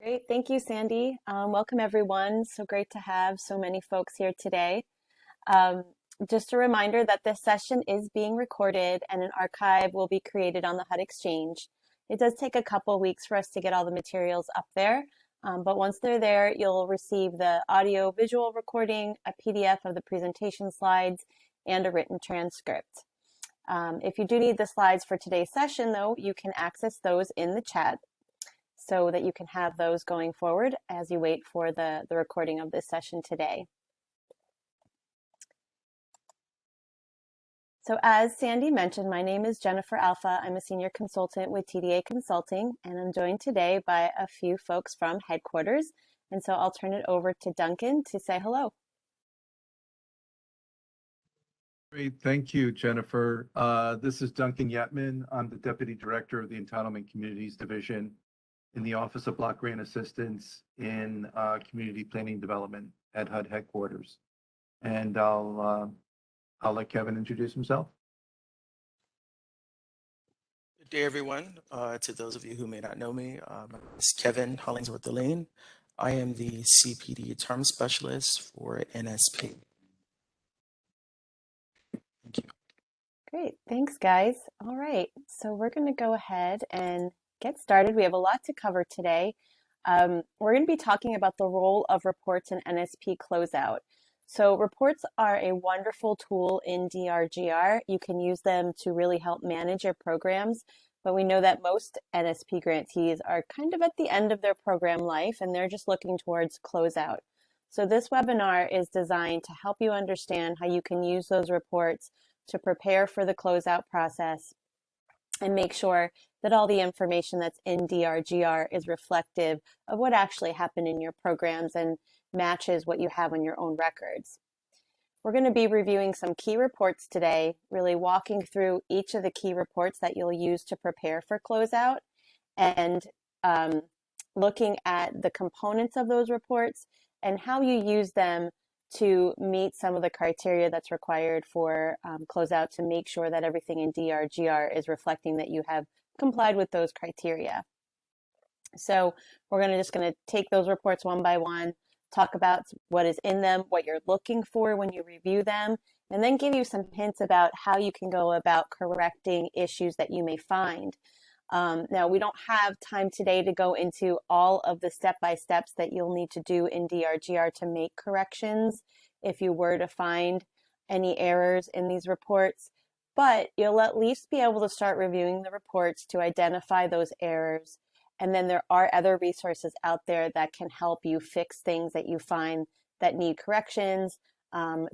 Great. Thank you, Sandy. Welcome, everyone. So great to have so many folks here today. Um, just a reminder that this session is being recorded and an archive will be created on the HUD Exchange. It does take a couple weeks for us to get all the materials up there, but once they're there, you'll receive the audio visual recording, a PDF of the presentation slides, and a written transcript. If you do need the slides for today's session, though, you can access those in the chat so that you can have those going forward as you wait for the recording of this session today. So as Sandy mentioned, my name is Jennifer Alpha. I'm a senior consultant with TDA Consulting, and I'm joined today by a few folks from headquarters. And so I'll turn it over to Duncan to say hello. Great, thank you, Jennifer. This is Duncan Yetman. I'm the Deputy Director of the Entitlement Communities Division in the Office of Block Grant Assistance in Community Planning Development at HUD headquarters. And I'll let Kevin introduce himself. Good day, everyone. To those of you who may not know me, my name is Kevin Hollingsworth-Delane. I am the CPD Term Specialist for NSP. Thank you. Great, thanks guys. All right, so we're gonna go ahead and get started. We have a lot to cover today. We're going to be talking about the role of reports in NSP Closeout. So reports are a wonderful tool in DRGR. You can use them to really help manage your programs, but we know that most NSP grantees are kind of at the end of their program life and they're just looking towards closeout. So this webinar is designed to help you understand how you can use those reports to prepare for the closeout process and make sure that all the information that's in DRGR is reflective of what actually happened in your programs and matches what you have on your own records. We're going to be reviewing some key reports today, really walking through each of the key reports that you'll use to prepare for closeout and looking at the components of those reports and how you use them to meet some of the criteria that's required for closeout to make sure that everything in DRGR is reflecting that you have complied with those criteria. So we're just going to take those reports one by one, talk about what is in them, what you're looking for when you review them, and then give you some hints about how you can go about correcting issues that you may find. Now, we don't have time today to go into all of the step-by-steps that you'll need to do in DRGR to make corrections if you were to find any errors in these reports, but you'll at least be able to start reviewing the reports to identify those errors. And then there are other resources out there that can help you fix things that you find that need corrections,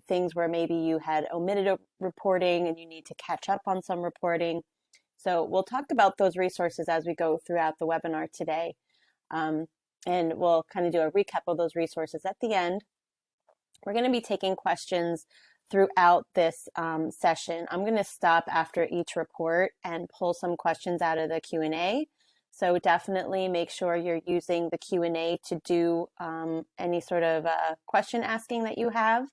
things where maybe you had omitted reporting and you need to catch up on some reporting. So we'll talk about those resources as we go throughout the webinar today. And we'll kind of do a recap of those resources at the end. We're going to be taking questions throughout this session. I'm going to stop after each report and pull some questions out of the Q&A. So definitely make sure you're using the Q&A to do any sort of question asking that you have.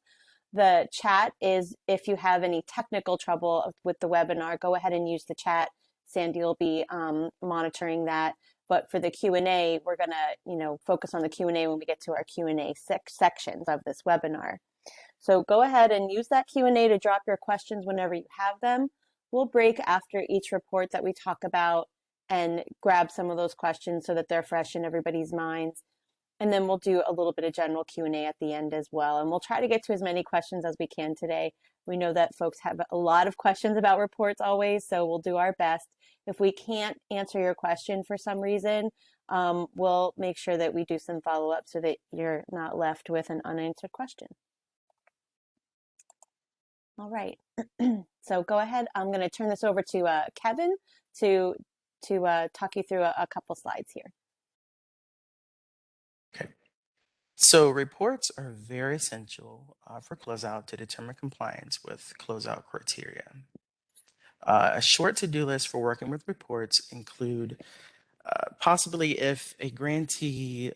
The chat is, if you have any technical trouble with the webinar, go ahead and use the chat. Sandy will be monitoring that. But for the Q&A, we're going to, focus on the Q&A when we get to our Q&A sections of this webinar. So go ahead and use that Q&A to drop your questions whenever you have them. We'll break after each report that we talk about and grab some of those questions so that they're fresh in everybody's minds. And then we'll do a little bit of general Q&A at the end as well. And we'll try to get to as many questions as we can today. We know that folks have a lot of questions about reports always, so we'll do our best. If we can't answer your question for some reason, we'll make sure that we do some follow-up so that you're not left with an unanswered question. All right, so go ahead. I'm going to turn this over to Kevin to talk you through a couple slides here. Okay. So reports are very essential for closeout to determine compliance with closeout criteria. A short to-do list for working with reports include possibly if a grantee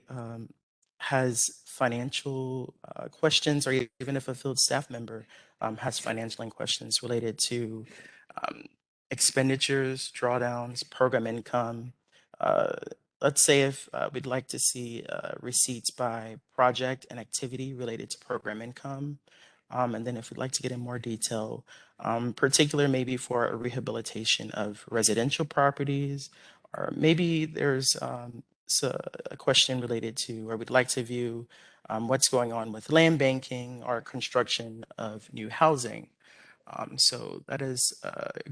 has financial questions, or even if a field staff member has financial questions related to expenditures, drawdowns, program income, let's say if we'd like to see receipts by project and activity related to program income. And then if we'd like to get in more detail, particular maybe for a rehabilitation of residential properties, or maybe there's a question related to, or we'd like to view what's going on with land banking or construction of new housing. So that is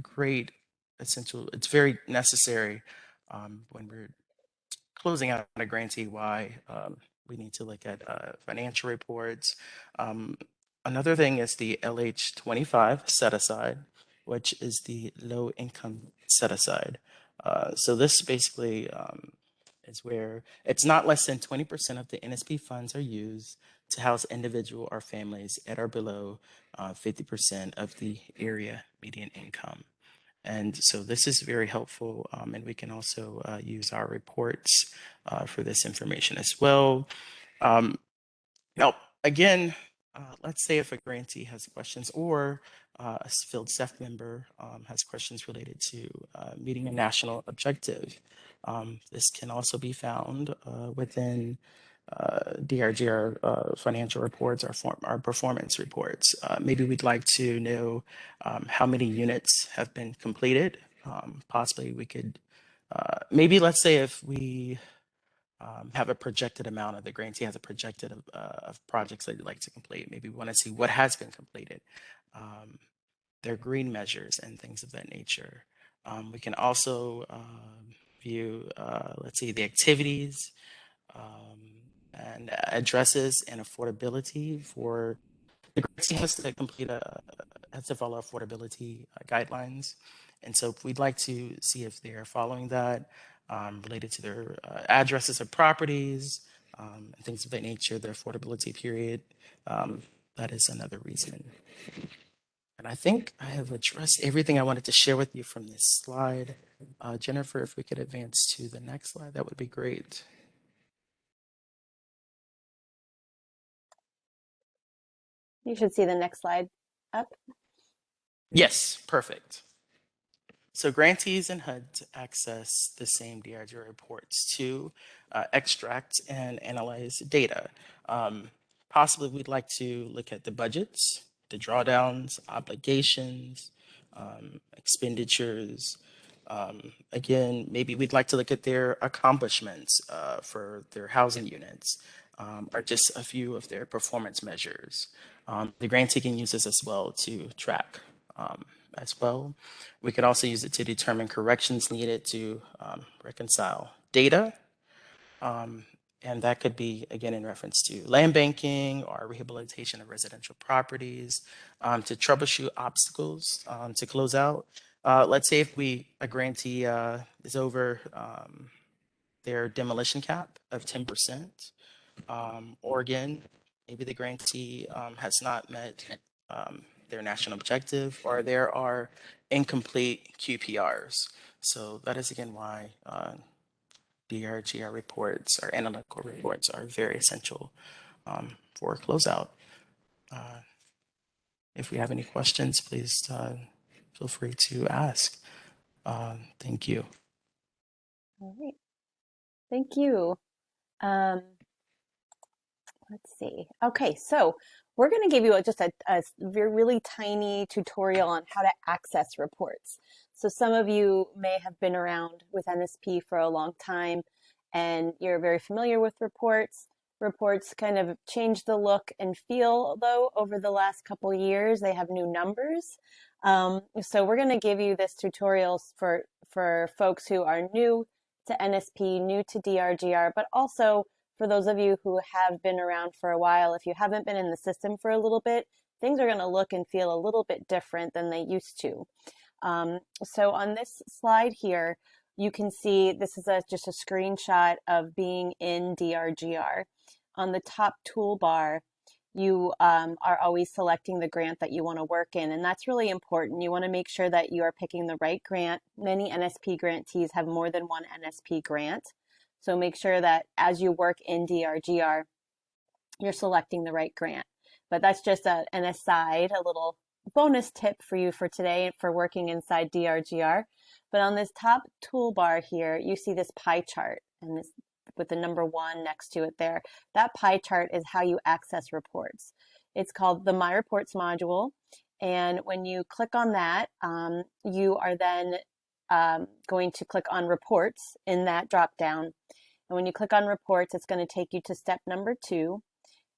great, essential. It's very necessary when we're closing out a grantee why we need to look at financial reports. Another thing is the LH25 set aside, which is the low income set aside. So this basically is where it's not less than 20% of the NSP funds are used to house individual or families at or below 50% of the area median income. And so this is very helpful, and we can also use our reports for this information as well. Now, again, let's say if a grantee has questions or a field staff member has questions related to meeting a national objective. This can also be found within Drgr financial reports, our performance reports. Maybe we'd like to know how many units have been completed. Possibly we could, maybe let's say if we have a projected amount of the grantee has a projected of projects that you'd like to complete. Maybe we want to see what has been completed, their green measures and things of that nature. We can also view, let's see, the activities, and addresses and affordability for the grantee has to complete has to follow affordability guidelines. And so we'd like to see if they're following that related to their addresses of properties and things of that nature, their affordability period. That is another reason. And I think I have addressed everything I wanted to share with you from this slide. Jennifer, if we could advance to the next slide, that would be great. You should see the next slide up. Yes, perfect. So grantees and HUD access the same Drgr reports to extract and analyze data. Possibly we'd like to look at the budgets, the drawdowns, obligations, expenditures. Again, maybe we'd like to look at their accomplishments for their housing units, or just a few of their performance measures. The grantee can use this as well to track as well. We could also use it to determine corrections needed to reconcile data. And that could be, again, in reference to land banking or rehabilitation of residential properties, to troubleshoot obstacles to close out. Let's say if a grantee is over their demolition cap of 10%, or again, maybe the grantee has not met their national objective, or there are incomplete QPRs. So that is again why Drgr reports or analytical reports are very essential for closeout. If we have any questions, please feel free to ask. Thank you. All right. Thank you. Let's see. Okay, so we're going to give you just a really tiny tutorial on how to access reports. So some of you may have been around with NSP for a long time and you're very familiar with reports. Reports kind of change the look and feel, though, over the last couple years. They have new numbers. So we're going to give you this tutorial for folks who are new to NSP, new to Drgr, but also for those of you who have been around for a while. If you haven't been in the system for a little bit, things are going to look and feel a little bit different than they used to. So on this slide here, you can see this is just a screenshot of being in Drgr. On the top toolbar, you are always selecting the grant that you want to work in, and that's really important. You want to make sure that you are picking the right grant. Many NSP grantees have more than one NSP grant, so make sure that as you work in Drgr, you're selecting the right grant. But that's just an aside, a little bonus tip for you for today for working inside Drgr. But on this top toolbar here, you see this pie chart, and this with the number 1 next to it there. That pie chart is how you access reports. It's called the My Reports module, and when you click on that, you are then going to click on Reports in that drop down. And when you click on Reports, it's going to take you to step number 2,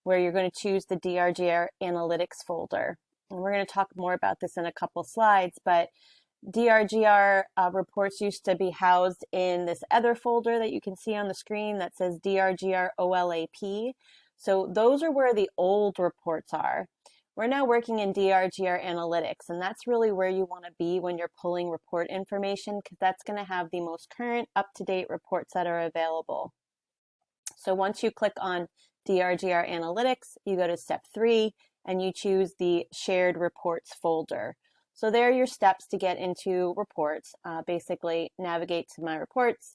where you're going to choose the Drgr Analytics folder. And we're going to talk more about this in a couple slides, but Drgr reports used to be housed in this other folder that you can see on the screen that says Drgr OLAP. So those are where the old reports are. We're now working in Drgr Analytics, and that's really where you want to be when you're pulling report information, because that's going to have the most current, up-to-date reports that are available. So once you click on Drgr Analytics, you go to step 3, and you choose the Shared Reports folder. So there are your steps to get into reports. Basically, navigate to My Reports,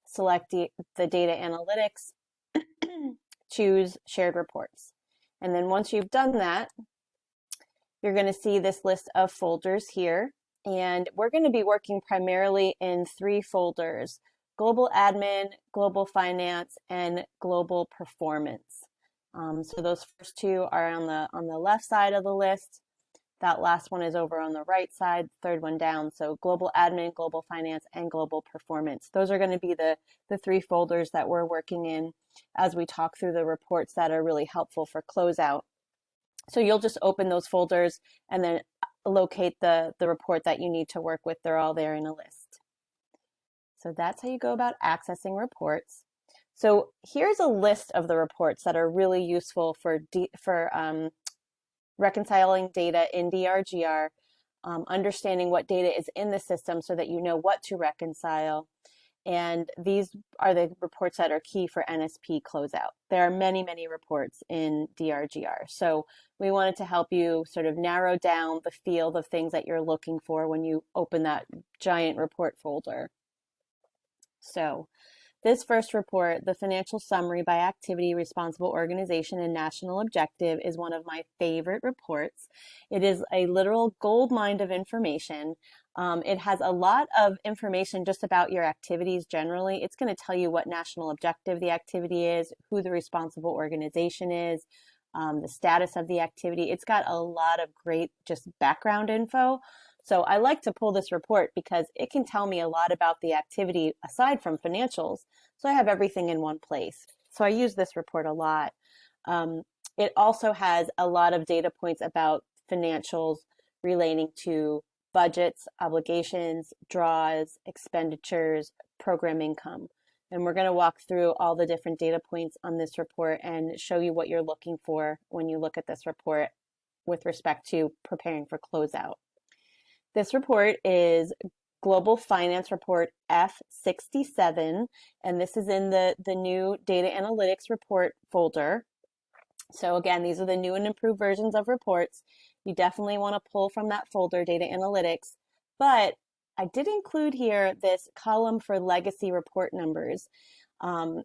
select the Data Analytics, choose Shared Reports. And then once you've done that, you're going to see this list of folders here. And we're going to be working primarily in 3 folders: Global Admin, Global Finance, and Global Performance. So those first 2 are on the left side of the list. That last one is over on the right side, third one down. So Global Admin, Global Finance, and Global Performance. Those are going to be the 3 folders that we're working in as we talk through the reports that are really helpful for closeout. So you'll just open those folders and then locate the report that you need to work with. They're all there in a list. So that's how you go about accessing reports. So here's a list of the reports that are really useful for reconciling data in Drgr, understanding what data is in the system so that you know what to reconcile. And these are the reports that are key for NSP Closeout. There are many, many reports in Drgr. So we wanted to help you sort of narrow down the field of things that you're looking for when you open that giant report folder. So this first report, the Financial Summary by Activity, Responsible Organization, and National Objective, is one of my favorite reports. It is a literal gold mine of information. It has a lot of information just about your activities generally. It's going to tell you what national objective the activity is, who the responsible organization is, the status of the activity. It's got a lot of great just background info. So I like to pull this report because it can tell me a lot about the activity aside from financials. So I have everything in one place. So I use this report a lot. It also has a lot of data points about financials relating to budgets, obligations, draws, expenditures, program income. And we're going to walk through all the different data points on this report and show you what you're looking for when you look at this report with respect to preparing for closeout. This report is Global Finance Report F67, and this is in the new Data Analytics Report folder. So again, these are the new and improved versions of reports. You definitely want to pull from that folder, Data Analytics, but I did include here this column for legacy report numbers.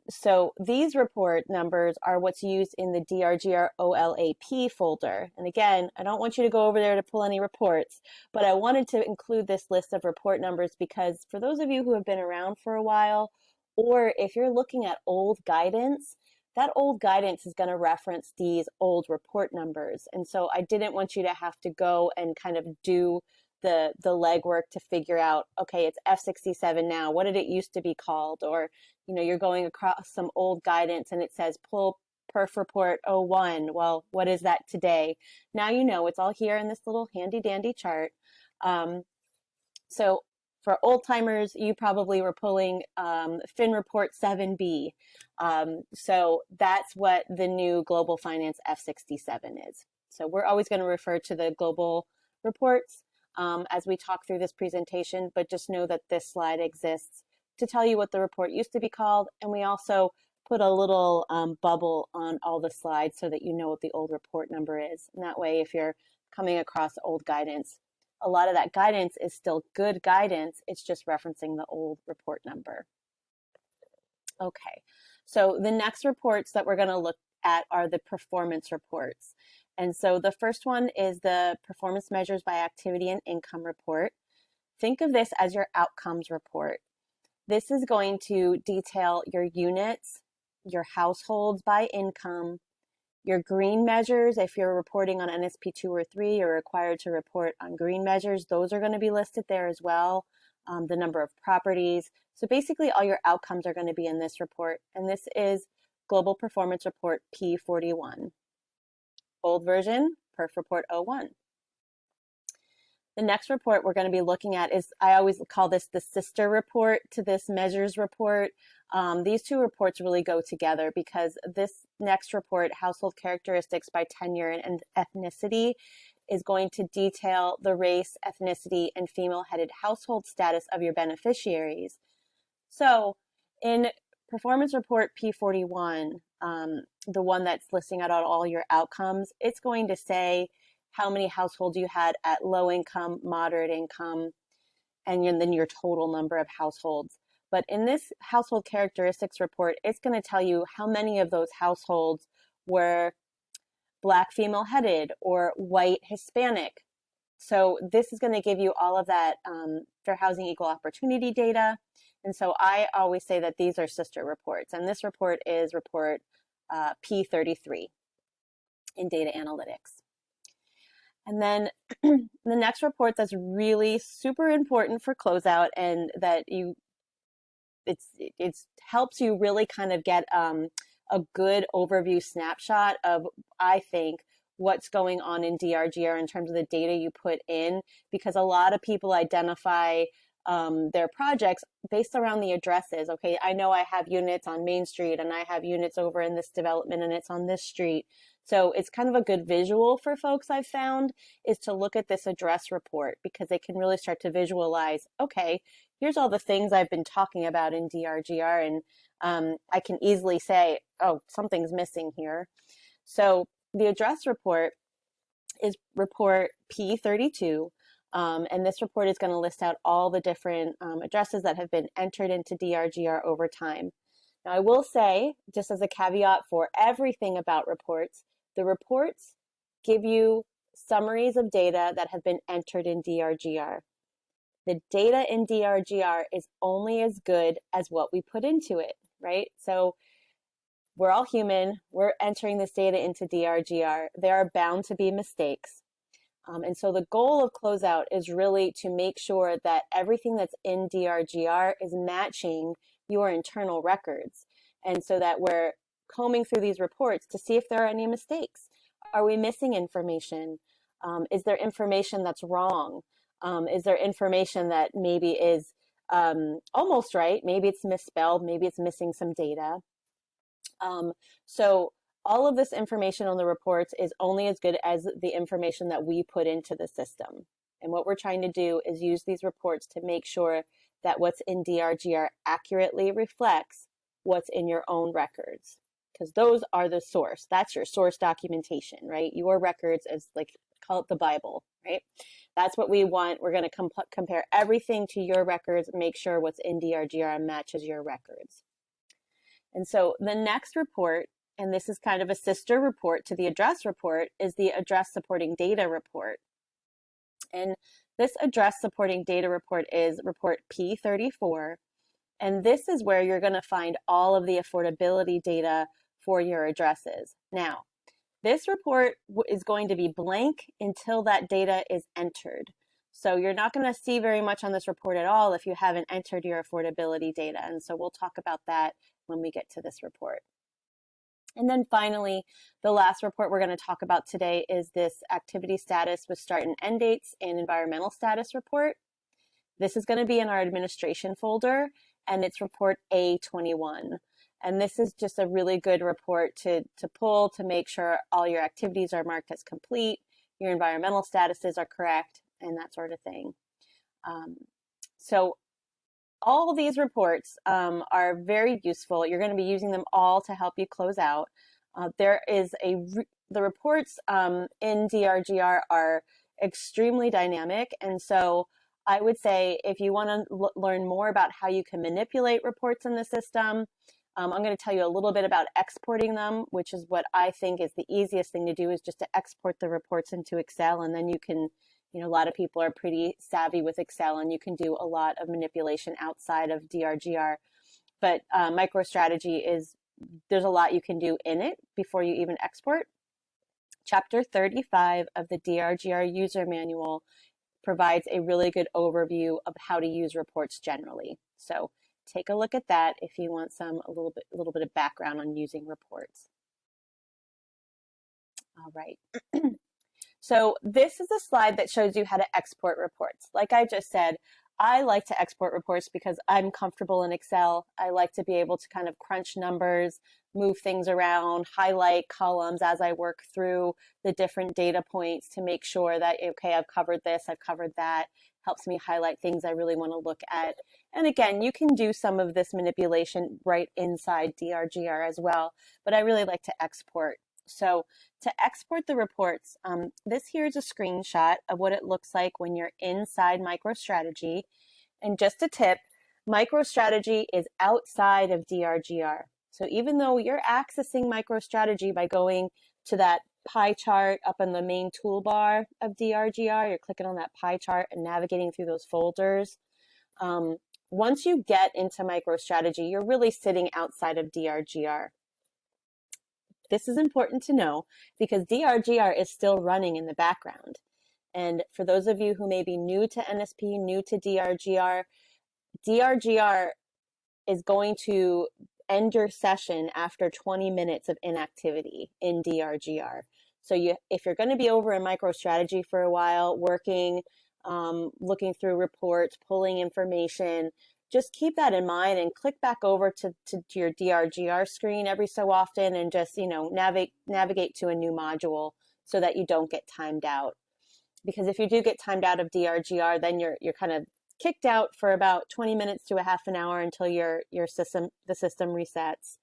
So these report numbers are what's used in the Drgr OLAP folder. And again, I don't want you to go over there to pull any reports, but I wanted to include this list of report numbers because for those of you who have been around for a while, or if you're looking at old guidance, that old guidance is going to reference these old report numbers. And so I didn't want you to have to go and kind of do the legwork to figure out, okay, it's F67 now. What did it used to be called? Or, you know, you're going across some old guidance and it says pull perf report 01. Well, what is that today? Now you know, it's all here in this little handy dandy chart. So for old timers, you probably were pulling Fin Report 7B. So that's what the new Global Finance F67 is. So we're always going to refer to the global reports as we talk through this presentation, but just know that this slide exists to tell you what the report used to be called. And we also put a little bubble on all the slides so that you know what the old report number is. And that way, if you're coming across old guidance, a lot of that guidance is still good guidance. It's just referencing the old report number. Okay, so the next reports that we're going to look at are the performance reports. And so the first one is the Performance Measures by Activity and Income report. Think of this as your outcomes report. This is going to detail your units, your households by income, your green measures. If you're reporting on NSP 2 or 3, you're required to report on green measures. Those are going to be listed there as well. The number of properties. So basically all your outcomes are going to be in this report. And this is Global Performance Report P41. Old version, Perf Report 01. The next report we're going to be looking at is, I always call this the sister report to this measures report. These two reports really go together because this next report, Household Characteristics by Tenure and Ethnicity, is going to detail the race, ethnicity, and female-headed household status of your beneficiaries. So in Performance Report P41, the one that's listing out all your outcomes, it's going to say how many households you had at low income, moderate income, and then your total number of households. But in this household characteristics report, it's going to tell you how many of those households were Black female headed or white Hispanic. So this is going to give you all of that fair housing equal opportunity data. And so I always say that these are sister reports. And this report is report P33 in data analytics. And then the next report that's really super important for closeout and that it helps you really kind of get a good overview snapshot of, I think, what's going on in DRGR in terms of the data you put in, because a lot of people identify their projects based around the addresses. Okay, I know I have units on Main Street and I have units over in this development and it's on this street. So it's kind of a good visual for folks, I've found, is to look at this address report because they can really start to visualize, okay, here's all the things I've been talking about in DRGR, and I can easily say, oh, something's missing here. So the address report is report P32, and this report is going to list out all the different addresses that have been entered into DRGR over time. Now, I will say, just as a caveat for everything about reports, the reports give you summaries of data that have been entered in DRGR. The data in DRGR is only as good as what we put into it, right? So we're all human. We're entering this data into DRGR. There are bound to be mistakes. And so the goal of Closeout is really to make sure that everything that's in DRGR is matching your internal records. And so that we're combing through these reports to see if there are any mistakes. Are we missing information? Is there information that's wrong? Is there information that maybe is almost right? Maybe it's misspelled, maybe it's missing some data. So all of this information on the reports is only as good as the information that we put into the system. And what we're trying to do is use these reports to make sure that what's in DRGR accurately reflects what's in your own records, because those are the source. That's your source documentation, right? Your records is like, call it the Bible, right? That's what we want. We're going to compare everything to your records, make sure what's in DRGR matches your records. And so the next report, and this is kind of a sister report to the address report, is the address supporting data report. And this address supporting data report is report P34. And this is where you're going to find all of the affordability data for your addresses. Now, this report is going to be blank until that data is entered. So you're not going to see very much on this report at all if you haven't entered your affordability data. And so we'll talk about that when we get to this report. And then finally, the last report we're going to talk about today is this activity status with start and end dates and environmental status report. This is going to be in our administration folder, and it's report A21. And this is just a really good report to pull to make sure all your activities are marked as complete, your environmental statuses are correct, and that sort of thing. So all of these reports are very useful. You're going to be using them all to help you close out. The reports in DRGR are extremely dynamic, and so I would say if you want to learn more about how you can manipulate reports in the system, I'm going to tell you a little bit about exporting them, which is what I think is the easiest thing to do, is just to export the reports into Excel, and then you can You know, a lot of people are pretty savvy with Excel, and you can do a lot of manipulation outside of Drgr. But MicroStrategy there's a lot you can do in it before you even export. Chapter 35 of the Drgr User Manual provides a really good overview of how to use reports generally. So take a look at that if you want a little bit of background on using reports. All right. So this is a slide that shows you how to export reports. Like I just said, I like to export reports because I'm comfortable in Excel. I like to be able to kind of crunch numbers, move things around, highlight columns as I work through the different data points to make sure that, okay, I've covered this, I've covered that. Helps me highlight things I really want to look at. And again, you can do some of this manipulation right inside Drgr as well, but I really like to export. So to export the reports, this here is a screenshot of what it looks like when you're inside MicroStrategy. And just a tip, MicroStrategy is outside of Drgr. So even though you're accessing MicroStrategy by going to that pie chart up in the main toolbar of Drgr, you're clicking on that pie chart and navigating through those folders. Once you get into MicroStrategy, you're really sitting outside of Drgr. This is important to know because Drgr is still running in the background. And for those of you who may be new to NSP, new to Drgr, Drgr is going to end your session after 20 minutes of inactivity in Drgr. So if you're going to be over in MicroStrategy for a while, working, looking through reports, pulling information, just keep that in mind and click back over to your Drgr screen every so often and just, navigate to a new module so that you don't get timed out. Because if you do get timed out of Drgr, then you're kind of kicked out for about 20 minutes to a half an hour until the system resets.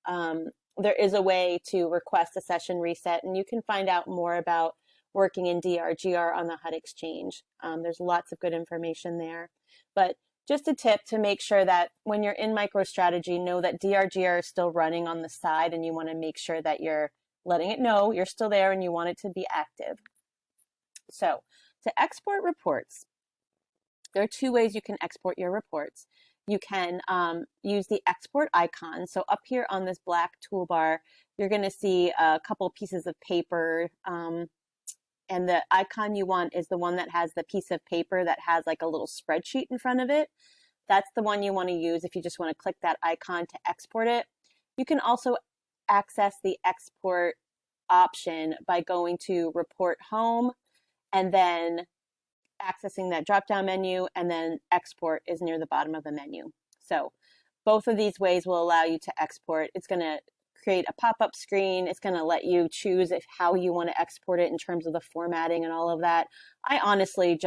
There is a way to request a session reset, and you can find out more about working in Drgr on the HUD Exchange. There's lots of good information there. But just a tip to make sure that when you're in MicroStrategy, know that Drgr is still running on the side, and you want to make sure that you're letting it know you're still there and you want it to be active. So to export reports, there are two ways you can export your reports. You can use the export icon. So up here on this black toolbar, you're going to see a couple pieces of paper. And the icon you want is the one that has the piece of paper that has like a little spreadsheet in front of it. That's the one you want to use if you just want to click that icon to export it. You can also access the export option by going to Report Home and then accessing that drop-down menu, and then export is near the bottom of the menu. So both of these ways will allow you to export. It's going to create a pop-up screen. It's going to let you choose how you want to export it in terms of the formatting and all of that. I honestly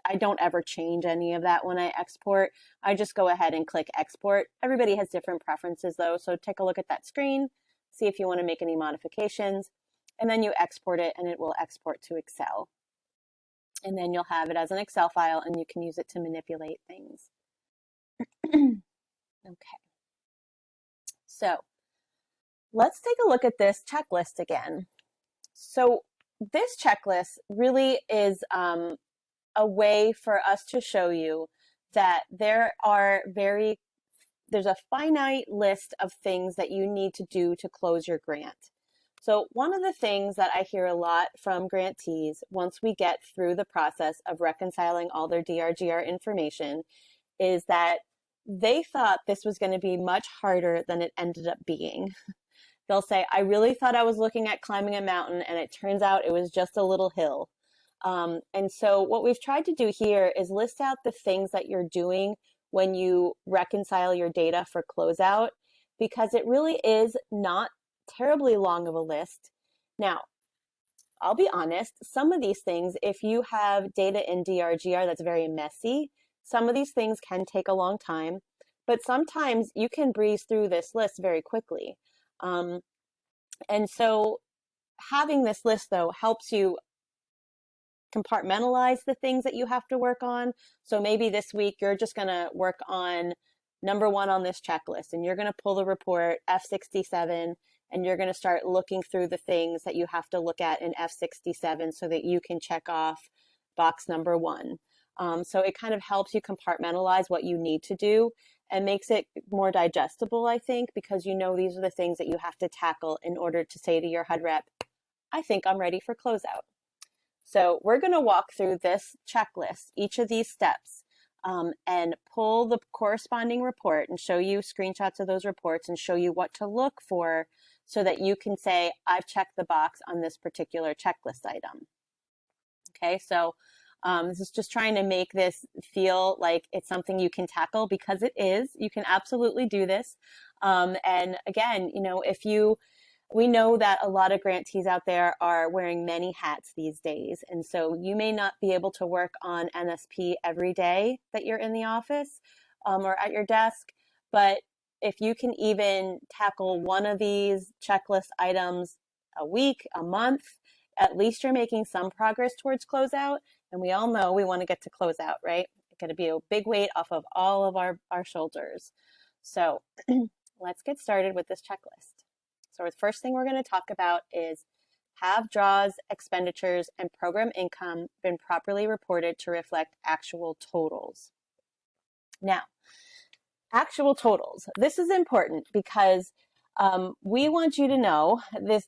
I don't ever change any of that when I export. I just go ahead and click export. Everybody has different preferences though, so take a look at that screen, see if you want to make any modifications, and then you export it and it will export to Excel. And then you'll have it as an Excel file and you can use it to manipulate things. Okay. So let's take a look at this checklist again. So this checklist really is a way for us to show you that there's a finite list of things that you need to do to close your grant. So one of the things that I hear a lot from grantees once we get through the process of reconciling all their Drgr information is that they thought this was going to be much harder than it ended up being. They'll say, I really thought I was looking at climbing a mountain and it turns out it was just a little hill. And so what we've tried to do here is list out the things that you're doing when you reconcile your data for closeout, because it really is not terribly long of a list. Now, I'll be honest, some of these things, if you have data in Drgr that's very messy, some of these things can take a long time, but sometimes you can breeze through this list very quickly. And so having this list though helps you compartmentalize the things that you have to work on. So maybe this week you're just going to work on number 1 on this checklist, and you're going to pull the report F67, and you're going to start looking through the things that you have to look at in F67 so that you can check off box number 1. So it kind of helps you compartmentalize what you need to do and makes it more digestible, I think, because you know these are the things that you have to tackle in order to say to your HUD rep, I think I'm ready for closeout. So we're going to walk through this checklist, each of these steps, and pull the corresponding report and show you screenshots of those reports and show you what to look for so that you can say, I've checked the box on this particular checklist item. Okay, so this is just trying to make this feel like it's something you can tackle, because it is. You can absolutely do this. And again, you know, we know that a lot of grantees out there are wearing many hats these days. And so you may not be able to work on NSP every day that you're in the office or at your desk, but if you can even tackle one of these checklist items a week, a month, at least you're making some progress towards closeout. And we all know we want to get to closeout, right? It's going to be a big weight off of all of our shoulders. So let's get started with this checklist. So the first thing we're going to talk about is, have draws, expenditures, and program income been properly reported to reflect actual totals? Now, actual totals. This is important because we want you to know that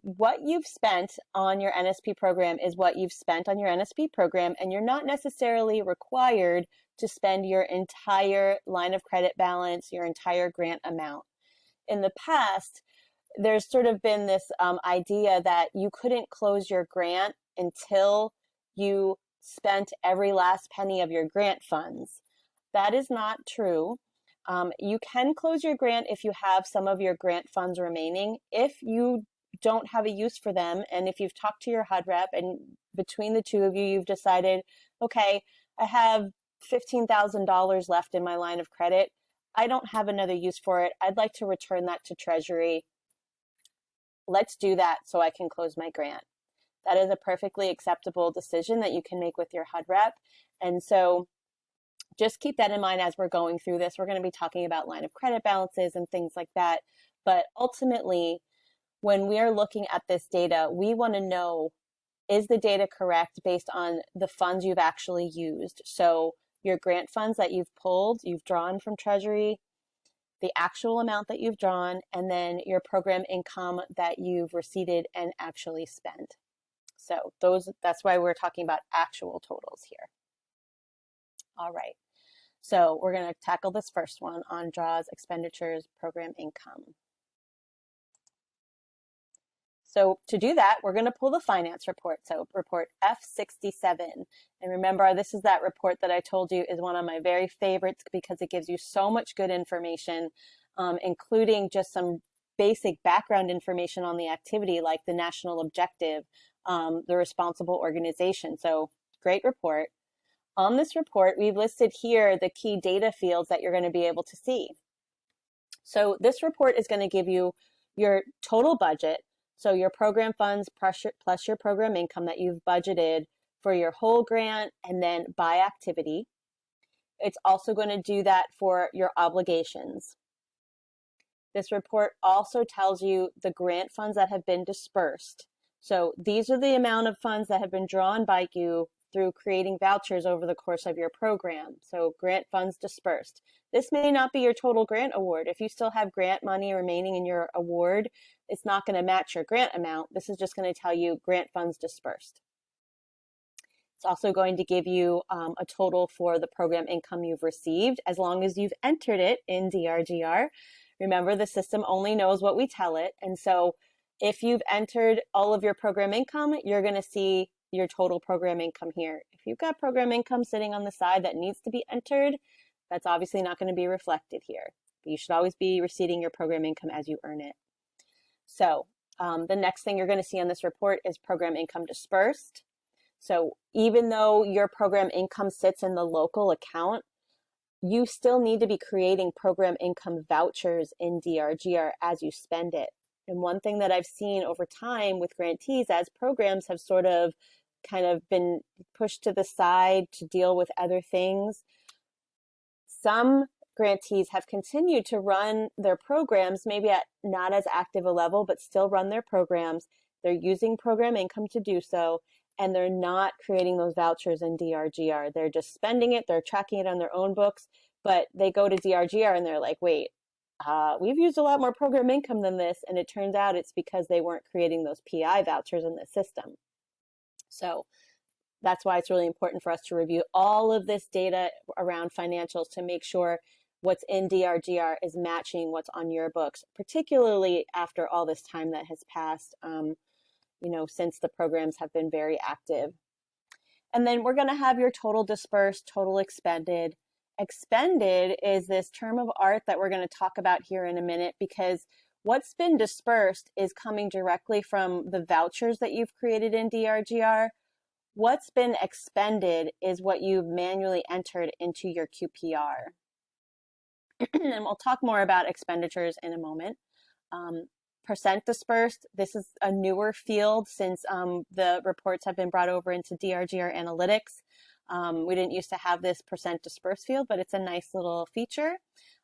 what you've spent on your NSP program is what you've spent on your NSP program, and you're not necessarily required to spend your entire line of credit balance, your entire grant amount. In the past, there's sort of been this idea that you couldn't close your grant until you spent every last penny of your grant funds. That is not true. You can close your grant if you have some of your grant funds remaining. If you don't have a use for them, and if you've talked to your HUD rep and between the two of you, you've decided, okay, I have $15,000 left in my line of credit. I don't have another use for it. I'd like to return that to Treasury. Let's do that so I can close my grant. That is a perfectly acceptable decision that you can make with your HUD rep. And so just keep that in mind as we're going through this. We're going to be talking about line of credit balances and things like that. But ultimately, when we are looking at this data, we want to know, is the data correct based on the funds you've actually used? So your grant funds that you've pulled, you've drawn from Treasury, the actual amount that you've drawn, and then your program income that you've receipted and actually spent. So that's why we're talking about actual totals here. All right, so we're going to tackle this first one on draws, expenditures, program income. So to do that, we're going to pull the finance report. So report F67. And remember, this is that report that I told you is one of my very favorites because it gives you so much good information, including just some basic background information on the activity, like the national objective, the responsible organization. So great report. On this report, we've listed here the key data fields that you're going to be able to see. So this report is going to give you your total budget, so your program funds plus your program income that you've budgeted for your whole grant and then by activity. It's also going to do that for your obligations. This report also tells you the grant funds that have been dispersed. So these are the amount of funds that have been drawn by you through creating vouchers over the course of your program. So grant funds dispersed. This may not be your total grant award. If you still have grant money remaining in your award, it's not going to match your grant amount. This is just going to tell you grant funds dispersed. It's also going to give you a total for the program income you've received, as long as you've entered it in Drgr. Remember, the system only knows what we tell it. And so if you've entered all of your program income, you're going to see your total program income here. If you've got program income sitting on the side that needs to be entered, that's obviously not going to be reflected here. But you should always be receiving your program income as you earn it. So the next thing you're going to see on this report is program income dispersed. So even though your program income sits in the local account, you still need to be creating program income vouchers in Drgr as you spend it. And one thing that I've seen over time with grantees, as programs have sort of kind of been pushed to the side to deal with other things, some grantees have continued to run their programs, maybe at not as active a level, but still run their programs. They're using program income to do so. and they're not creating those vouchers in DRGR. They're just spending it, they're tracking it on their own books, but they go to DRGR and they're like, wait, we've used a lot more program income than this, and it turns out it's because they weren't creating those PI vouchers in the system. So that's why it's really important for us to review all of this data around financials to make sure what's in DRGR is matching what's on your books, particularly after all this time that has passed, since the programs have been very active. And then we're going to have your total dispersed, total expended. Expended is this term of art that we're going to talk about here in a minute, because what's been dispersed is coming directly from the vouchers that you've created in DRGR. What's been expended is what you've manually entered into your QPR. And we'll talk more about expenditures in a moment. Percent dispersed, this is a newer field since the reports have been brought over into DRGR Analytics. We didn't used to have this percent dispersed field, but it's a nice little feature.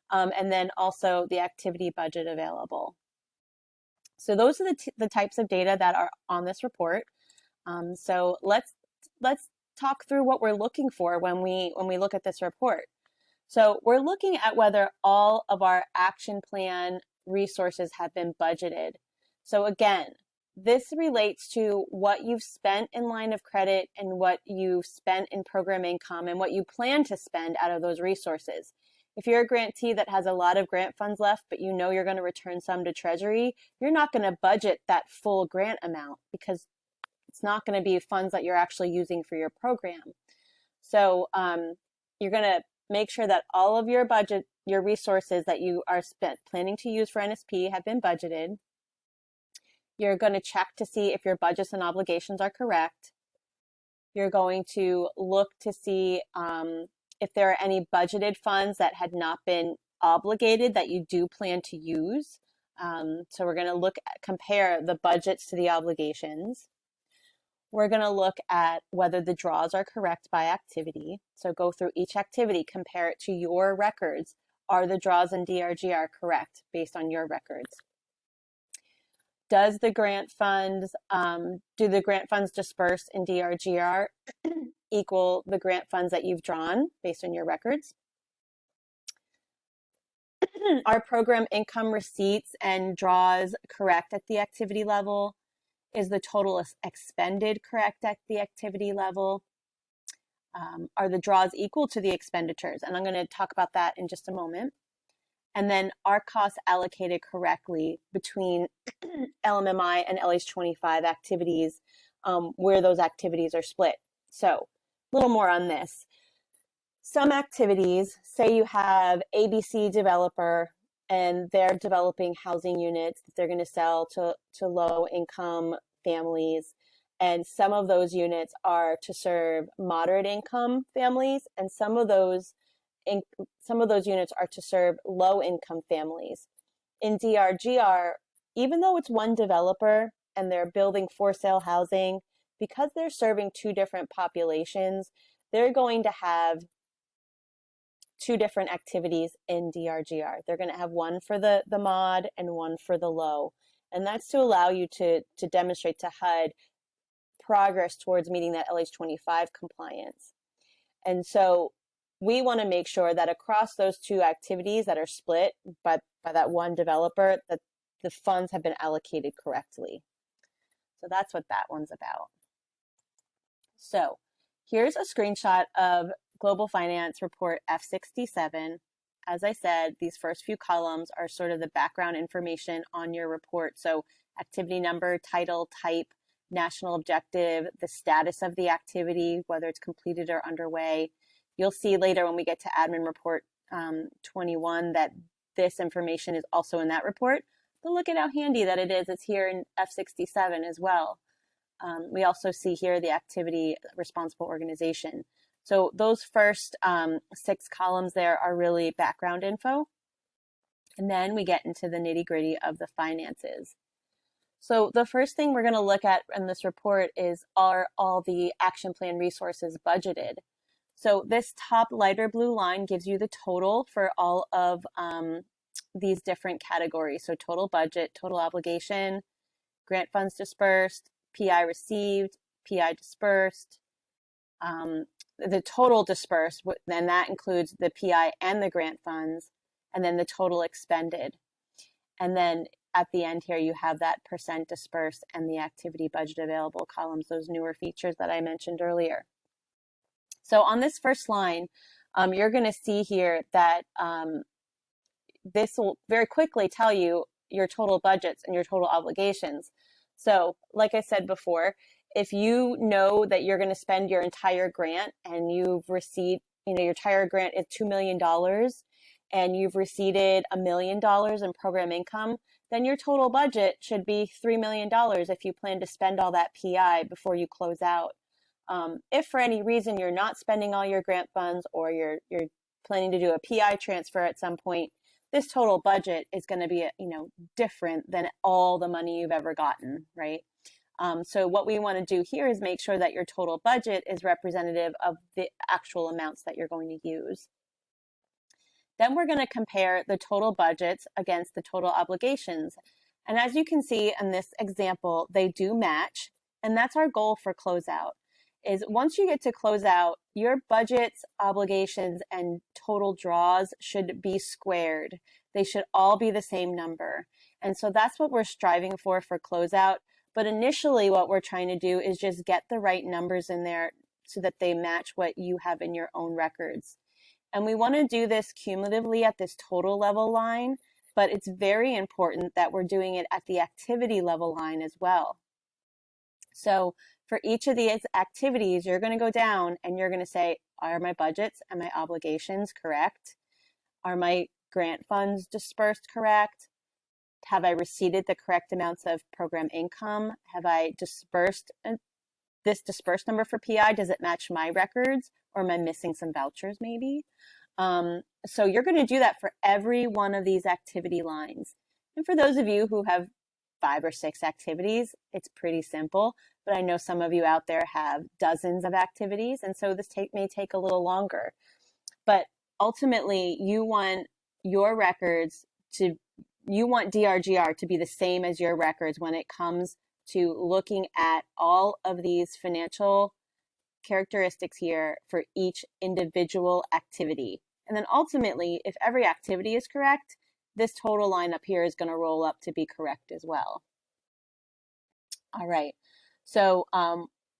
And then also the activity budget available. So those are the types of data that are on this report. So let's talk through what we're looking for when we look at this report. So we're looking at whether all of our action plan resources have been budgeted. So again, this relates to what you've spent in line of credit and what you've spent in program income and what you plan to spend out of those resources. If you're a grantee that has a lot of grant funds left, but you know you're going to return some to Treasury, you're not going to budget that full grant amount because it's not going to be funds that you're actually using for your program. So you're going to make sure that all of your resources that you are planning to use for NSP have been budgeted. You're going to check to see if your budgets and obligations are correct. You're going to look to see if there are any budgeted funds that had not been obligated that you do plan to use. So we're going to compare the budgets to the obligations. We're going to look at whether the draws are correct by activity. So go through each activity, compare it to your records. Are the draws in DRGR correct based on your records? Does the grant funds, do the grant funds dispersed in DRGR equal the grant funds that you've drawn based on your records? Are program income receipts and draws correct at the activity level? Is the total expended correct at the activity level? Are the draws equal to the expenditures? And I'm going to talk about that in just a moment. And then are costs allocated correctly between LMMI and LH25 activities where those activities are split? So a little more on this. Some activities, say you have ABC developer and they're developing housing units that they're going to sell to low income families. And some of those units are to serve moderate income families, and some of those units are to serve low income families. In DRGR, even though it's one developer and they're building for sale housing, because they're serving two different populations, they're going to have two different activities in DRGR. They're going to have one for the mod and one for the low. And that's to allow you to demonstrate to HUD progress towards meeting that LH25 compliance. And so we want to make sure that across those two activities that are split by that one developer, that the funds have been allocated correctly. So that's what that one's about. So here's a screenshot of Global Finance Report F67. As I said, these first few columns are sort of the background information on your report. So activity number, title, type, national objective, the status of the activity, whether it's completed or underway. You'll see later when we get to Admin Report 21 that this information is also in that report. But look at how handy that it is. It's here in F67 as well. We also see here the activity responsible organization. So those first 6 columns there are really background info. And then we get into the nitty-gritty of the finances. So the first thing we're going to look at in this report is, are all the action plan resources budgeted? So this top lighter blue line gives you the total for all of these different categories. So total budget, total obligation, grant funds dispersed, PI received, PI dispersed, the total dispersed, then that includes the PI and the grant funds, and then the total expended. And then at the end here, you have that percent dispersed and the activity budget available columns, those newer features that I mentioned earlier. So on this first line, you're going to see here that this will very quickly tell you your total budgets and your total obligations. So like I said before, if you know that you're going to spend your entire grant and you've received, your entire grant is $2 million and you've received $1 million in program income, then your total budget should be $3 million if you plan to spend all that PI before you close out. If for any reason you're not spending all your grant funds or you're planning to do a PI transfer at some point, this total budget is going to be, different than all the money you've ever gotten, right? So what we want to do here is make sure that your total budget is representative of the actual amounts that you're going to use. Then we're going to compare the total budgets against the total obligations. And as you can see in this example, they do match. And that's our goal for closeout, is once you get to closeout, your budgets, obligations, and total draws should be squared. They should all be the same number. And so that's what we're striving for closeout. But initially what we're trying to do is just get the right numbers in there so that they match what you have in your own records. And we want to do this cumulatively at this total level line, but it's very important that we're doing it at the activity level line as well. So for each of these activities, you're going to go down and you're going to say, are my budgets and my obligations correct? Are my grant funds dispersed correct? Have I received the correct amounts of program income? Have I dispersed this dispersed number for PI? Does it match my records, or am I missing some vouchers maybe? So you're going to do that for every one of these activity lines. And for those of you who have 5 or 6 activities, it's pretty simple, but I know some of you out there have dozens of activities, and so this may take a little longer. But ultimately, you want your records you want Drgr to be the same as your records when it comes to looking at all of these financial characteristics here for each individual activity. And then ultimately, if every activity is correct, this total line up here is going to roll up to be correct as well. All right, so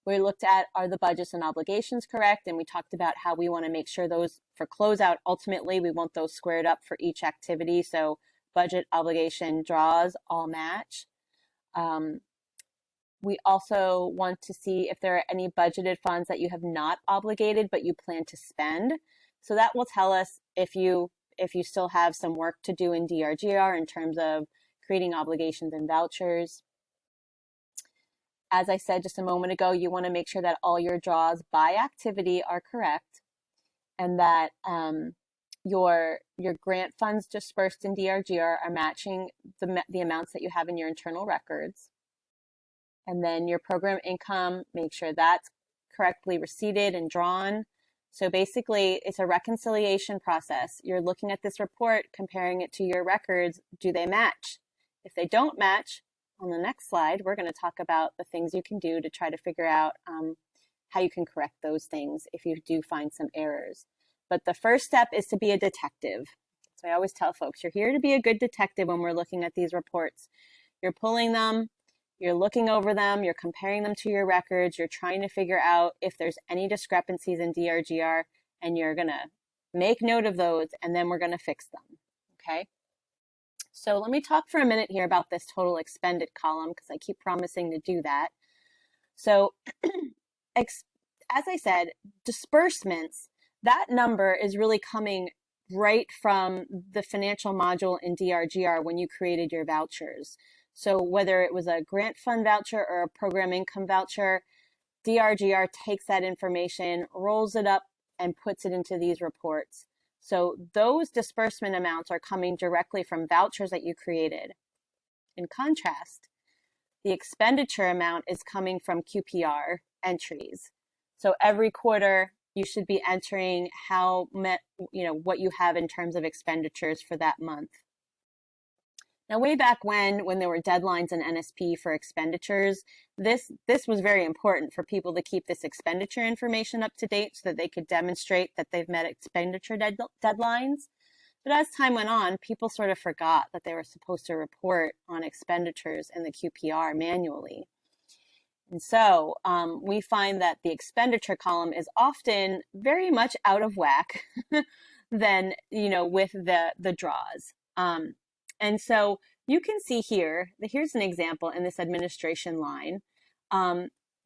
we looked at, are the budgets and obligations correct? And we talked about how we want to make sure those for closeout, ultimately, we want those squared up for each activity. So budget, obligation, draws all match. We also want to see if there are any budgeted funds that you have not obligated, but you plan to spend. So that will tell us if you still have some work to do in Drgr in terms of creating obligations and vouchers. As I said just a moment ago, you want to make sure that all your draws by activity are correct, and that your grant funds dispersed in Drgr are matching the amounts that you have in your internal records. And then your program income, make sure that's correctly received and drawn. So basically, it's a reconciliation process. You're looking at this report, comparing it to your records. Do they match? If they don't match, on the next slide, we're going to talk about the things you can do to try to figure out how you can correct those things if you do find some errors. But the first step is to be a detective. So I always tell folks, you're here to be a good detective when we're looking at these reports. You're pulling them, you're looking over them, you're comparing them to your records, you're trying to figure out if there's any discrepancies in Drgr, and you're going to make note of those, and then we're going to fix them, okay? So let me talk for a minute here about this total expended column, because I keep promising to do that. So as I said, disbursements, that number is really coming right from the financial module in Drgr when you created your vouchers. So whether it was a grant fund voucher or a program income voucher, Drgr takes that information, rolls it up, and puts it into these reports. So those disbursement amounts are coming directly from vouchers that you created. In contrast, the expenditure amount is coming from Qpr entries. So every quarter, you should be entering what you have in terms of expenditures for that month. Now, way back when there were deadlines in NSP for expenditures, this was very important for people to keep this expenditure information up to date so that they could demonstrate that they've met expenditure deadlines. But as time went on, people sort of forgot that they were supposed to report on expenditures in the Qpr manually. And so we find that the expenditure column is often very much out of whack than, with the draws. And so you can see here, here's an example in this administration line.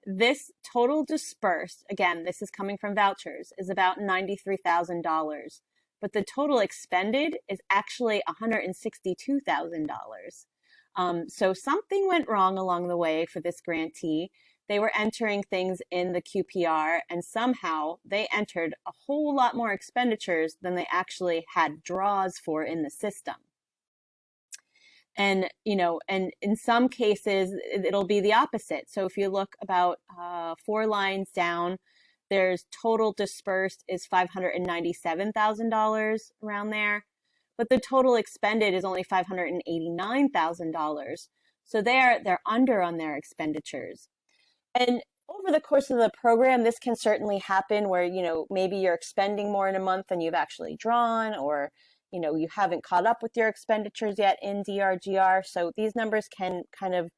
This total dispersed, again, this is coming from vouchers, is about $93,000. But the total expended is actually $162,000. So something went wrong along the way for this grantee. They were entering things in the Qpr, and somehow they entered a whole lot more expenditures than they actually had draws for in the system. And, and in some cases, it'll be the opposite. So if you look about 4 lines down, there's total dispersed is $597,000 around there, but the total expended is only $589,000. So they're under on their expenditures. And over the course of the program, this can certainly happen where, maybe you're expending more in a month than you've actually drawn, or, you haven't caught up with your expenditures yet in DRGR. So these numbers can kind of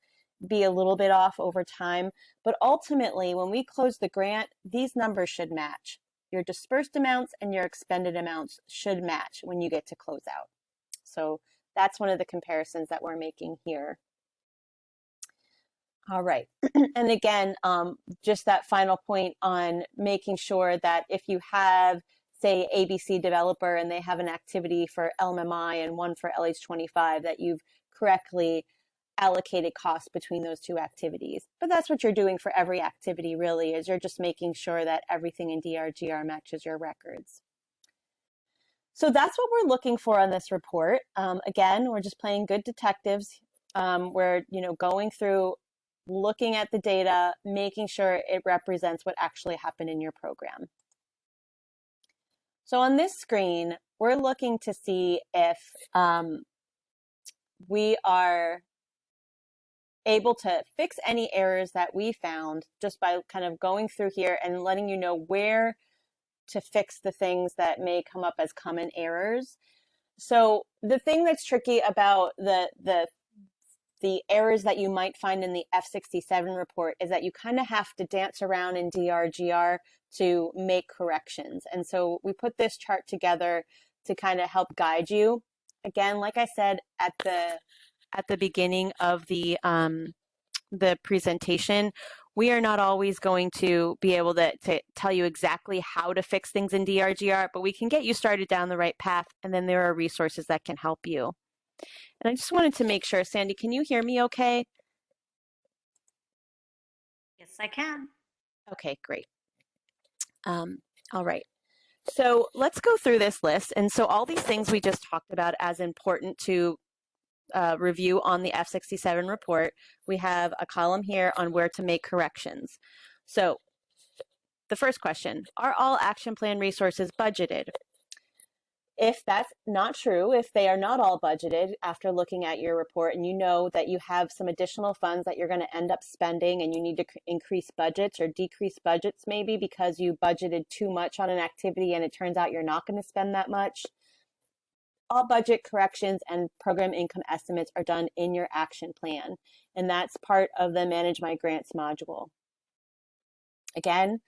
be a little bit off over time, but ultimately when we close the grant, these numbers should match. Your dispersed amounts and your expended amounts should match when you get to closeout. So that's one of the comparisons that we're making here. All right, and again, just that final point on making sure that if you have, say, ABC developer and they have an activity for LMMI and one for LH25, that you've correctly allocated costs between those two activities. But that's what you're doing for every activity, really, is you're just making sure that everything in DRGR matches your records. So that's what we're looking for on this report. Again, we're just playing good detectives. We're going through, looking at the data, making sure it represents what actually happened in your program. So on this screen, we're looking to see if we are able to fix any errors that we found just by kind of going through here and letting you know where to fix the things that may come up as common errors. So the thing that's tricky about the errors that you might find in the F67 report is that you kind of have to dance around in DRGR to make corrections. And so we put this chart together to kind of help guide you. Again, like I said at the beginning of the presentation, we are not always going to be able to tell you exactly how to fix things in DRGR, but we can get you started down the right path, and then there are resources that can help you. And I just wanted to make sure, Sandy, can you hear me okay? Yes, I can. Okay, great. All right. So let's go through this list. And so all these things we just talked about as important to review on the F67 report, we have a column here on where to make corrections. So the first question, are all action plan resources budgeted? If that's not true, if they are not all budgeted after looking at your report and you know that you have some additional funds that you're going to end up spending and you need to increase budgets or decrease budgets maybe because you budgeted too much on an activity and it turns out you're not going to spend that much, all budget corrections and program income estimates are done in your action plan. And that's part of the Manage My Grants module. Again,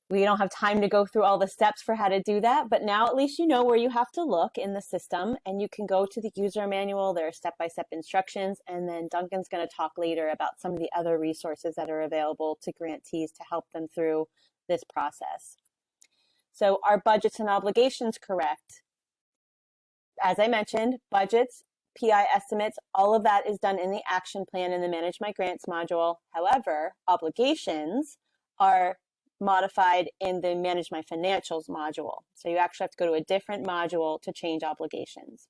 we don't have time to go through all the steps for how to do that, but now at least you know where you have to look in the system and you can go to the user manual. There are step-by-step instructions, and then Duncan's going to talk later about some of the other resources that are available to grantees to help them through this process. So are budgets and obligations correct? As I mentioned, budgets, PI estimates, all of that is done in the action plan in the Manage My Grants module. However, obligations are modified in the Manage My Financials module. So you actually have to go to a different module to change obligations.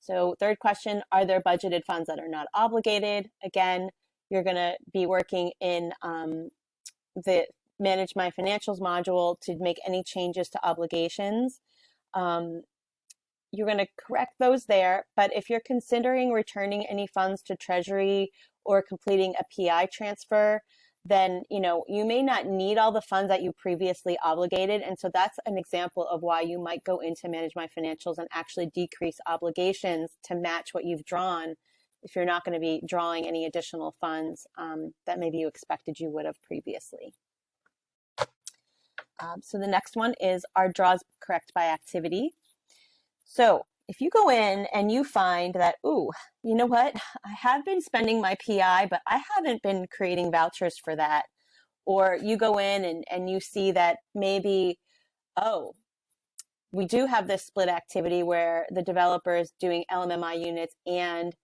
So third question, are there budgeted funds that are not obligated? Again, you're going to be working in the Manage My Financials module to make any changes to obligations. you're going to correct those there. But if you're considering returning any funds to Treasury or completing a PI transfer, then you may not need all the funds that you previously obligated. And so that's an example of why you might go into Manage My Financials and actually decrease obligations to match what you've drawn if you're not going to be drawing any additional funds that maybe you expected you would have previously. So the next one is our draws correct by activity. So if you go in and you find that, ooh, you know what, I have been spending my PI, but I haven't been creating vouchers for that. Or you go in and you see that maybe, oh, we do have this split activity where the developer is doing LMMI units and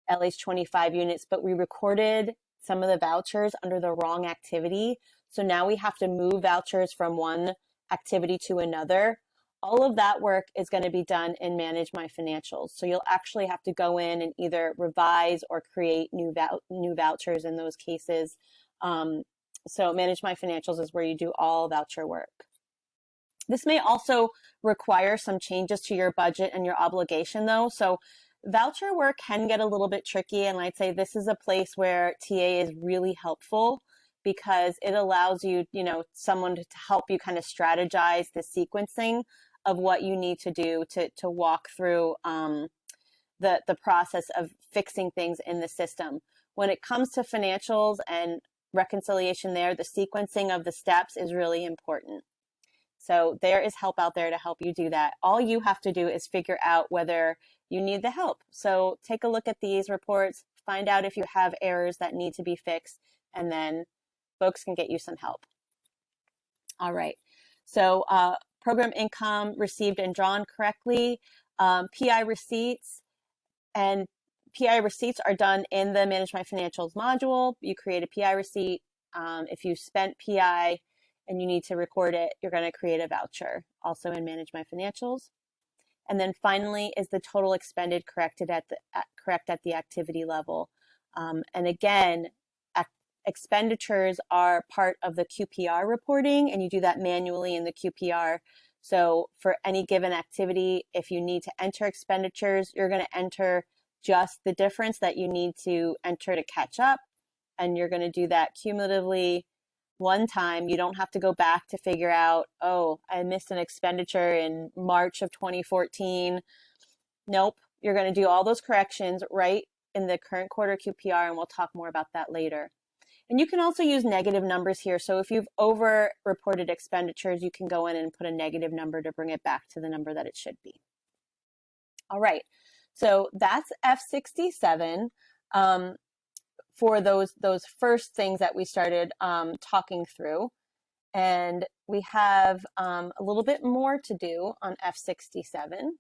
LH25 units, but we recorded some of the vouchers under the wrong activity. So now we have to move vouchers from one activity to another. All of that work is going to be done in Manage My Financials. So you'll actually have to go in and either revise or create new vouchers in those cases. So Manage My Financials is where you do all voucher work. This may also require some changes to your budget and your obligation though. So voucher work can get a little bit tricky, and I'd say this is a place where TA is really helpful because it allows you, someone to help you kind of strategize the sequencing of what you need to do to walk through the process of fixing things in the system. When it comes to financials and reconciliation there, the sequencing of the steps is really important. So there is help out there to help you do that. All you have to do is figure out whether you need the help. So take a look at these reports, find out if you have errors that need to be fixed, and then folks can get you some help. All right. So program income received and drawn correctly, PI receipts, and PI receipts are done in the Manage My Financials module. You create a PI receipt. If you spent PI and you need to record it, you're going to create a voucher also in Manage My Financials. And then finally is the total expended correct at the activity level. And again, expenditures are part of the Qpr reporting, and you do that manually in the Qpr. So for any given activity, if you need to enter expenditures, you're going to enter just the difference that you need to enter to catch up. And you're going to do that cumulatively one time. You don't have to go back to figure out, oh, I missed an expenditure in March of 2014. Nope. You're going to do all those corrections right in the current quarter Qpr, and we'll talk more about that later. And you can also use negative numbers here. So if you've over-reported expenditures, you can go in and put a negative number to bring it back to the number that it should be. All right. So that's F67 for those first things that we started talking through. And we have a little bit more to do on F67.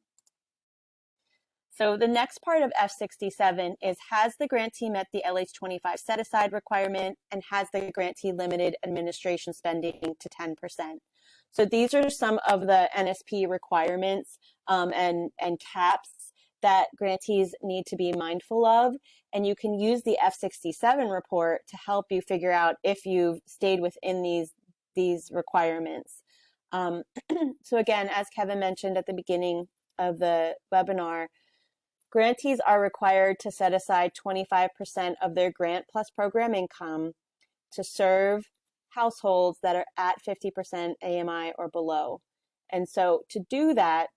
So the next part of F67 is, has the grantee met the LH25 set-aside requirement, and has the grantee limited administration spending to 10%? So these are some of the NSP requirements and caps that grantees need to be mindful of. And you can use the F67 report to help you figure out if you've stayed within these requirements. So again, as Kevin mentioned at the beginning of the webinar, grantees are required to set aside 25% of their grant plus program income to serve households that are at 50% AMI or below. And so to do that,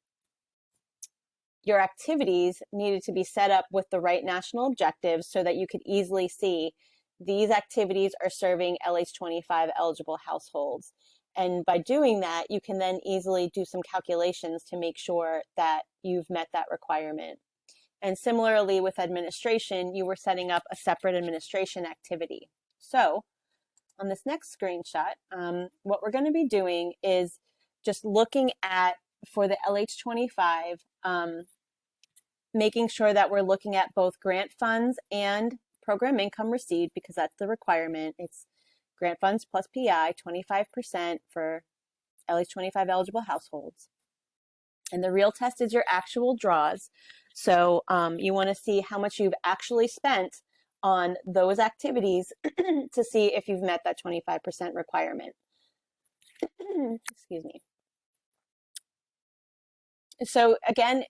your activities needed to be set up with the right national objectives so that you could easily see these activities are serving LH25 eligible households. And by doing that, you can then easily do some calculations to make sure that you've met that requirement. And similarly with administration, you were setting up a separate administration activity. So on this next screenshot, what we're going to be doing is just looking at, for the LH25, making sure that we're looking at both grant funds and program income received, because that's the requirement. It's grant funds plus PI, 25% for LH25 eligible households. And the real test is your actual draws. So you want to see how much you've actually spent on those activities to see if you've met that 25% requirement. Excuse me. So again,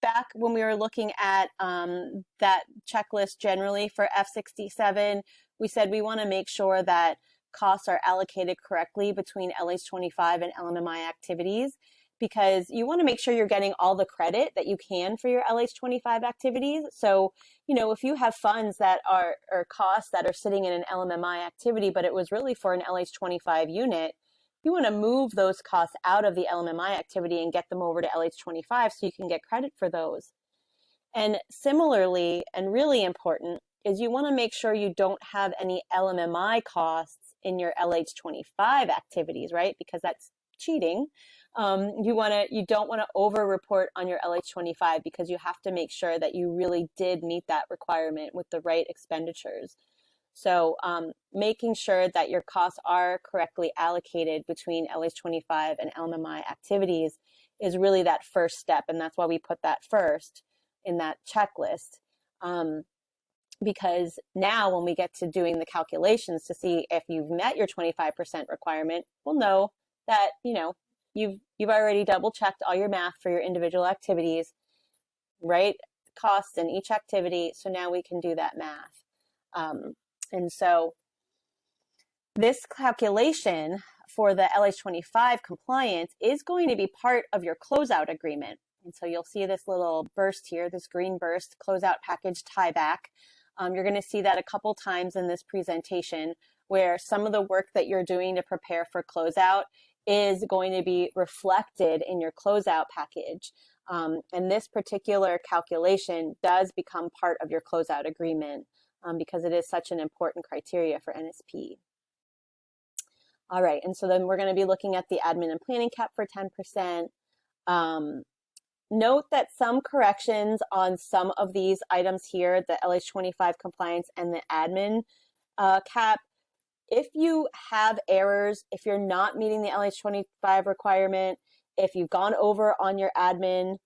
back when we were looking at that checklist generally for F67, we said we want to make sure that costs are allocated correctly between LH25 and LMMI activities, because you want to make sure you're getting all the credit that you can for your LH25 activities. So, you know, if you have funds that are, or costs that are sitting in an LMMI activity, but it was really for an LH25 unit, you want to move those costs out of the LMMI activity and get them over to LH25 so you can get credit for those. And similarly, and really important, is you want to make sure you don't have any LMMI costs in your LH25 activities, right? Because that's cheating. You don't want to over-report on your LH25 because you have to make sure that you really did meet that requirement with the right expenditures. So making sure that your costs are correctly allocated between LH25 and LMMI activities is really that first step, and that's why we put that first in that checklist. Because now when we get to doing the calculations to see if you've met your 25% requirement, we'll know that, you know, you've already double checked all your math for your individual activities, right? Costs in each activity. So now we can do that math. And so this calculation for the LH25 compliance is going to be part of your closeout agreement. And so you'll see this little burst here, this green burst, closeout package tieback. You're going to see that a couple times in this presentation, where some of the work that you're doing to prepare for closeout is going to be reflected in your closeout package. And this particular calculation does become part of your closeout agreement because it is such an important criteria for NSP. All right, and so then we're going to be looking at the admin and planning cap for 10%. Note that some corrections on some of these items here, the LH25 compliance and the admin cap, if you have errors, if you're not meeting the LH25 requirement, if you've gone over on your admin,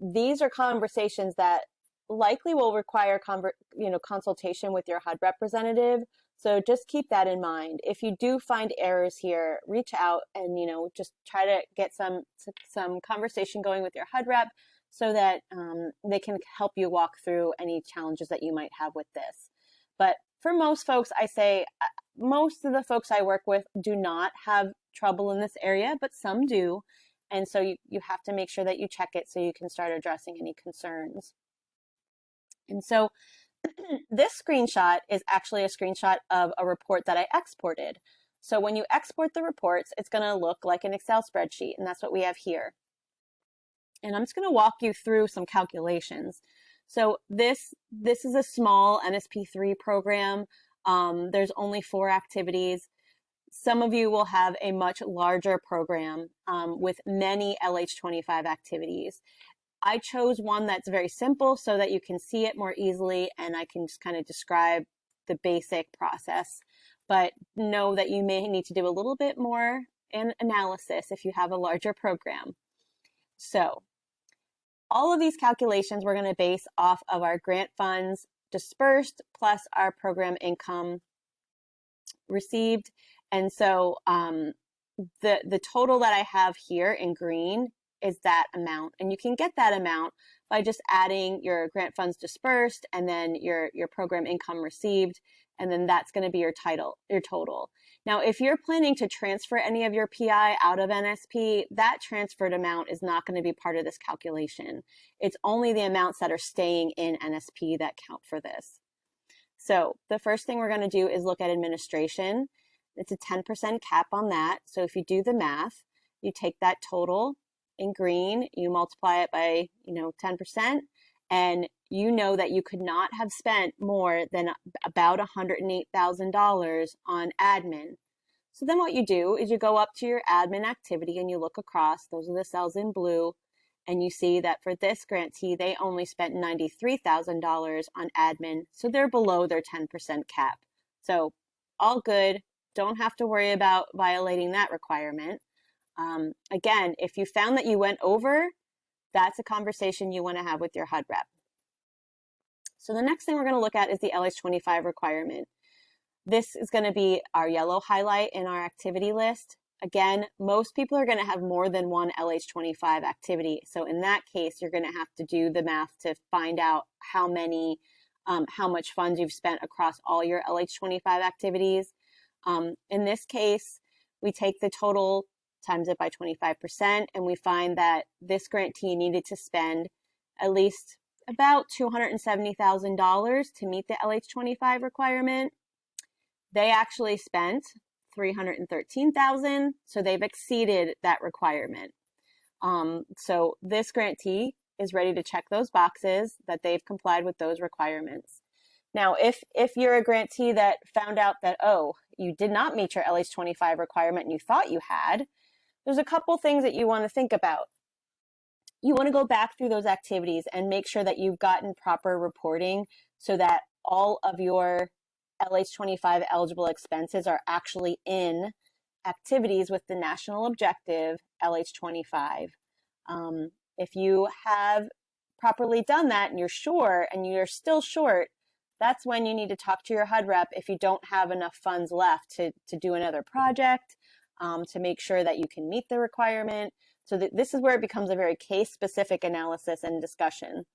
these are conversations that likely will require consultation with your HUD representative. So just keep that in mind. If you do find errors here, reach out and just try to get some conversation going with your HUD rep so that they can help you walk through any challenges that you might have with this. But for most folks, I say most of the folks I work with do not have trouble in this area, but some do. And so you have to make sure that you check it so you can start addressing any concerns. And so this screenshot is actually a screenshot of a report that I exported. So when you export the reports, it's going to look like an Excel spreadsheet, and that's what we have here. And I'm just going to walk you through some calculations. So this is a small NSP3 program. There's only 4 activities. Some of you will have a much larger program with many LH25 activities. I chose one that's very simple so that you can see it more easily and I can just kind of describe the basic process. But know that you may need to do a little bit more analysis if you have a larger program. So all of these calculations we're going to base off of our grant funds dispersed plus our program income received. And so the total that I have here in green is that amount. And you can get that amount by just adding your grant funds dispersed and then your program income received. And then that's going to be your total. Now, if you're planning to transfer any of your PI out of NSP, that transferred amount is not going to be part of this calculation. It's only the amounts that are staying in NSP that count for this. So the first thing we're going to do is look at administration. It's a 10% cap on that. So if you do the math, you take that total in green, you multiply it by 10%, and you know that you could not have spent more than about $108,000 on admin. So then what you do is you go up to your admin activity and you look across, those are the cells in blue, and you see that for this grantee, they only spent $93,000 on admin, so they're below their 10% cap. So all good, don't have to worry about violating that requirement. Again, if you found that you went over, that's a conversation you want to have with your HUD rep. So the next thing we're going to look at is the LH25 requirement. This is going to be our yellow highlight in our activity list. Again, most people are going to have more than one LH25 activity. So in that case, you're going to have to do the math to find out how much funds you've spent across all your LH25 activities. In this case, we take the total, times it by 25%, and we find that this grantee needed to spend at least about $270,000 to meet the LH25 requirement. They actually spent $313,000, so they've exceeded that requirement. So this grantee is ready to check those boxes that they've complied with those requirements. Now, if you're a grantee that found out that, oh, you did not meet your LH25 requirement and you thought you had, there's a couple things that you want to think about. You want to go back through those activities and make sure that you've gotten proper reporting so that all of your LH25 eligible expenses are actually in activities with the national objective LH25. If you have properly done that and you're sure and you're still short, that's when you need to talk to your HUD rep if you don't have enough funds left to do another project, to make sure that you can meet the requirement. So this is where it becomes a very case-specific analysis and discussion.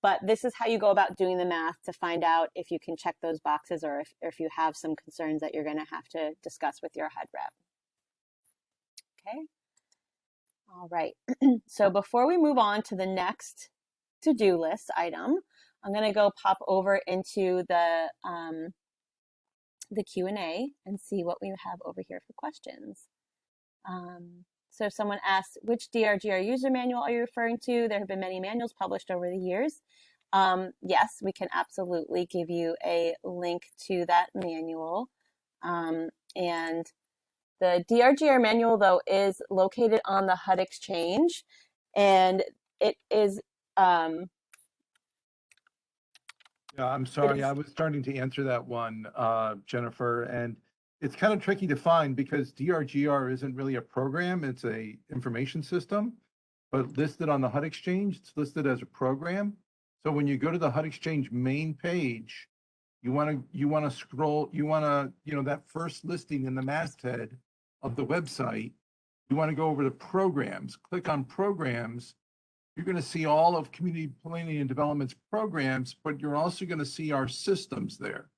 But this is how you go about doing the math to find out if you can check those boxes or if you have some concerns that you're going to have to discuss with your HUD rep. Okay. All right. So before we move on to the next to-do list item, I'm going to go pop over into the Q&A and see what we have over here for questions. So someone asked, which DRGR user manual are you referring to? There have been many manuals published over the years. Yes, we can absolutely give you a link to that manual. And the DRGR manual, though, is located on the HUD Exchange, and it is... Yeah, I'm sorry. I was starting to answer that one, Jennifer, and it's kind of tricky to find because DRGR isn't really a program. It's a information system, but listed on the HUD Exchange, it's listed as a program. So when you go to the HUD Exchange main page, you want to scroll, that first listing in the masthead of the website, you want to go over to programs, click on programs. You're going to see all of Community Planning and Development's programs, but you're also going to see our systems there.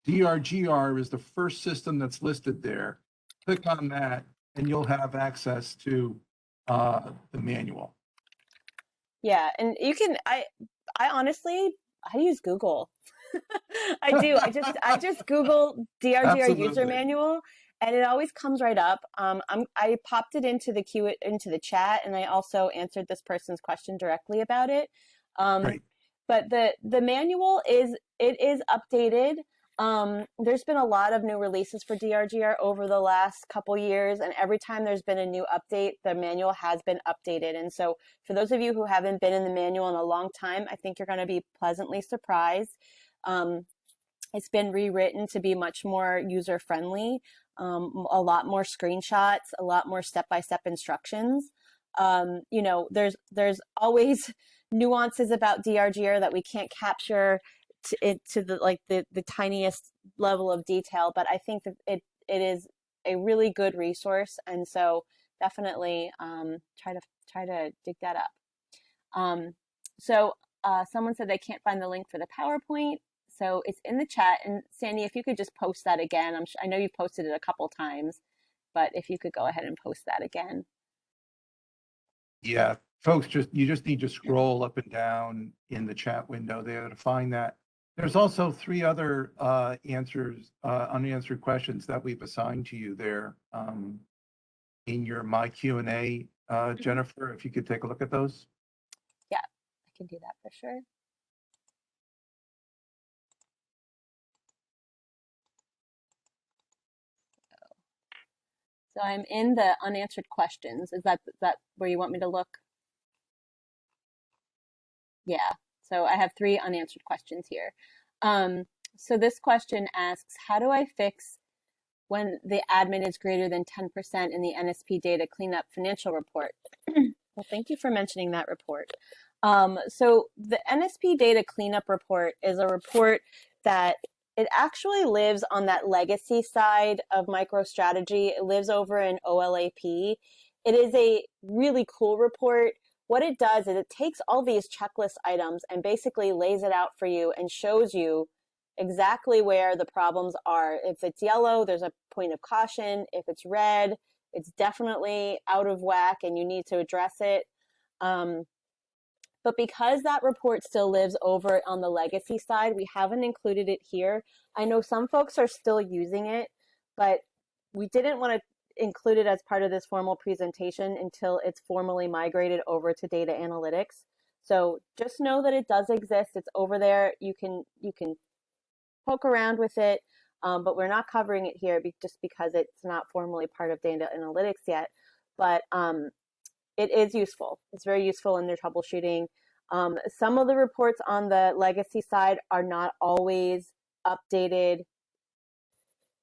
DRGR is the first system that's listed there. Click on that and you'll have access to the manual. Yeah, and you can, I honestly, I use Google. I do. I just Google DRGR Absolutely. user manual, and it always comes right up. I popped it into the chat, and I also answered this person's question directly about it. Right. But the manual is updated. There's been a lot of new releases for DRGR over the last couple years, and every time there's been a new update, the manual has been updated. And so for those of you who haven't been in the manual in a long time, I think you're going to be pleasantly surprised. It's been rewritten to be much more user-friendly, a lot more screenshots, a lot more step-by-step instructions. There's always nuances about DRGR that we can't capture to the tiniest level of detail, but I think that it is a really good resource, and so definitely try to dig that up. So someone said they can't find the link for the PowerPoint, so it's in the chat. And Sandy, if you could just post that again, I know you've posted it a couple times, but if you could go ahead and post that again. Yeah, folks, you just need to scroll up and down in the chat window there to find that. There's also 3 other unanswered questions that we've assigned to you there in your My Q&A, Jennifer, if you could take a look at those. Yeah, I can do that for sure. So I'm in the unanswered questions. Is that where you want me to look? Yeah. So I have 3 unanswered questions here. So this question asks, how do I fix when the admin is greater than 10% in the NSP Data Cleanup financial report? Well, thank you for mentioning that report. So the NSP Data Cleanup report is a report that it actually lives on that legacy side of MicroStrategy. It lives over in OLAP. It is a really cool report. What it does is it takes all these checklist items and basically lays it out for you and shows you exactly where the problems are. If it's yellow, there's a point of caution. If it's red, it's definitely out of whack and you need to address it. But because that report still lives over on the legacy side, we haven't included it here. I know some folks are still using it, but we didn't want to include it as part of this formal presentation until it's formally migrated over to data analytics. So just know that it does exist. It's over there. You can poke around with it, but we're not covering it here just because it's not formally part of data analytics yet. But it is useful. It's very useful in their troubleshooting. Some of the reports on the legacy side are not always updated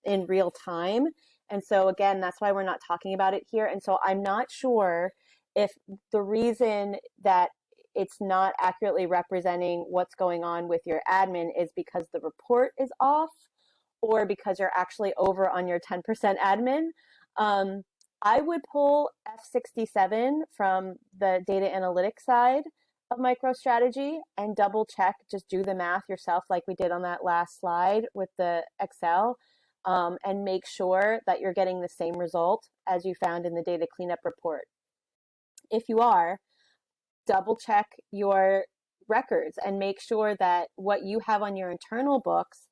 in real time. And so again, that's why we're not talking about it here. And so I'm not sure if the reason that it's not accurately representing what's going on with your admin is because the report is off or because you're actually over on your 10% admin. I would pull F67 from the data analytics side of MicroStrategy and double check, just do the math yourself like we did on that last slide with the Excel, and make sure that you're getting the same result as you found in the data cleanup report. If you are, double check your records and make sure that what you have on your internal books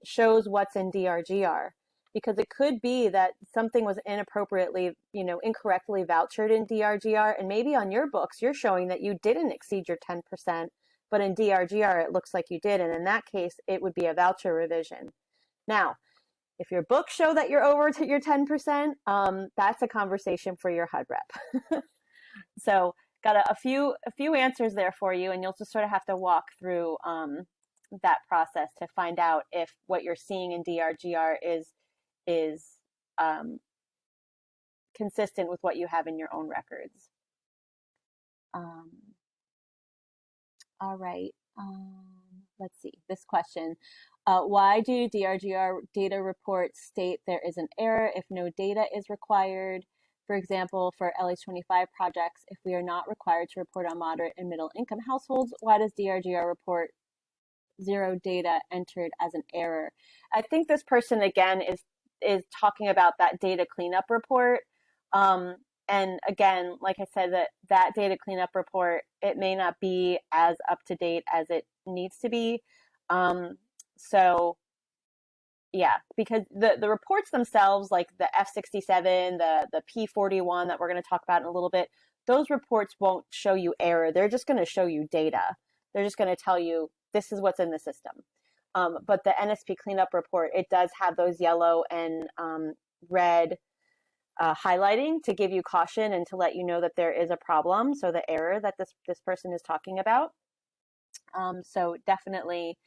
shows what's in DRGR. Because it could be that something was inappropriately, incorrectly vouchered in DRGR, and maybe on your books you're showing that you didn't exceed your 10%, but in DRGR it looks like you did, and in that case it would be a voucher revision. Now, if your books show that you're over to your 10%, that's a conversation for your HUD rep. So got a few answers there for you, and you'll just sort of have to walk through that process to find out if what you're seeing in DRGR is consistent with what you have in your own records. All right, let's see, this question. Why do DRGR data reports state there is an error if no data is required? For example, for LH25 projects, if we are not required to report on moderate and middle income households, why does DRGR report 0 data entered as an error? I think this person, again, is talking about that data cleanup report. And again, like I said, that data cleanup report, it may not be as up to date as it needs to be. So yeah, because the reports themselves, like the F67, the P41 that we're going to talk about in a little bit, those reports won't show you error. They're just going to show you data. They're just going to tell you this is what's in the system. But the NSP cleanup report, it does have those yellow and red highlighting to give you caution and to let you know that there is a problem. So the error that this person is talking about. So definitely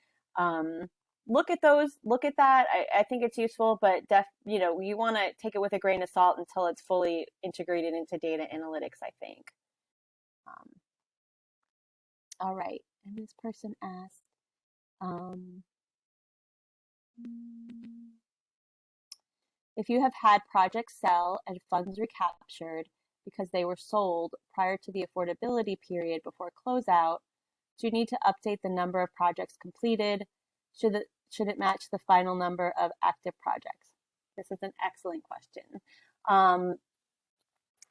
look at those, look at that. I think it's useful, but you want to take it with a grain of salt until it's fully integrated into data analytics, I think. All right, and this person asked, if you have had projects sell and funds recaptured because they were sold prior to the affordability period before closeout, do you need to update the number of projects completed? Should it match the final number of active projects? This is an excellent question.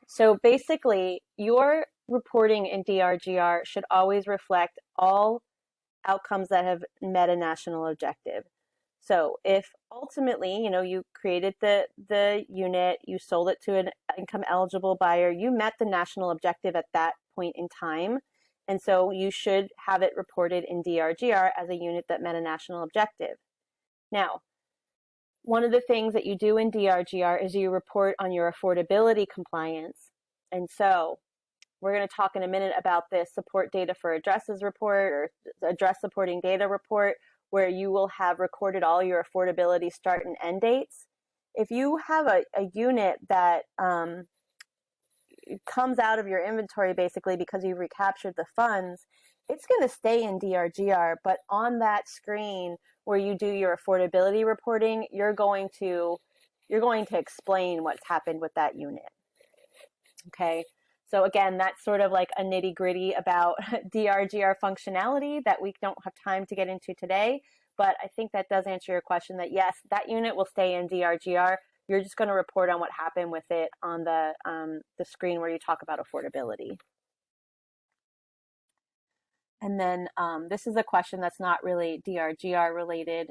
So basically, your reporting in DRGR should always reflect all outcomes that have met a national objective. So if ultimately, you created the unit, you sold it to an income eligible buyer, you met the national objective at that point in time. And so you should have it reported in DRGR as a unit that met a national objective. Now, one of the things that you do in DRGR is you report on your affordability compliance. And so we're going to talk in a minute about this support data for addresses report or address supporting data report, where you will have recorded all your affordability start and end dates. If you have a unit that comes out of your inventory basically because you recaptured the funds, it's going to stay in DRGR, but on that screen where you do your affordability reporting, you're going to explain what's happened with that unit. Okay. So again, that's sort of like a nitty gritty about DRGR functionality that we don't have time to get into today. But I think that does answer your question that yes, that unit will stay in DRGR. You're just going to report on what happened with it on the screen where you talk about affordability. And then this is a question that's not really DRGR related.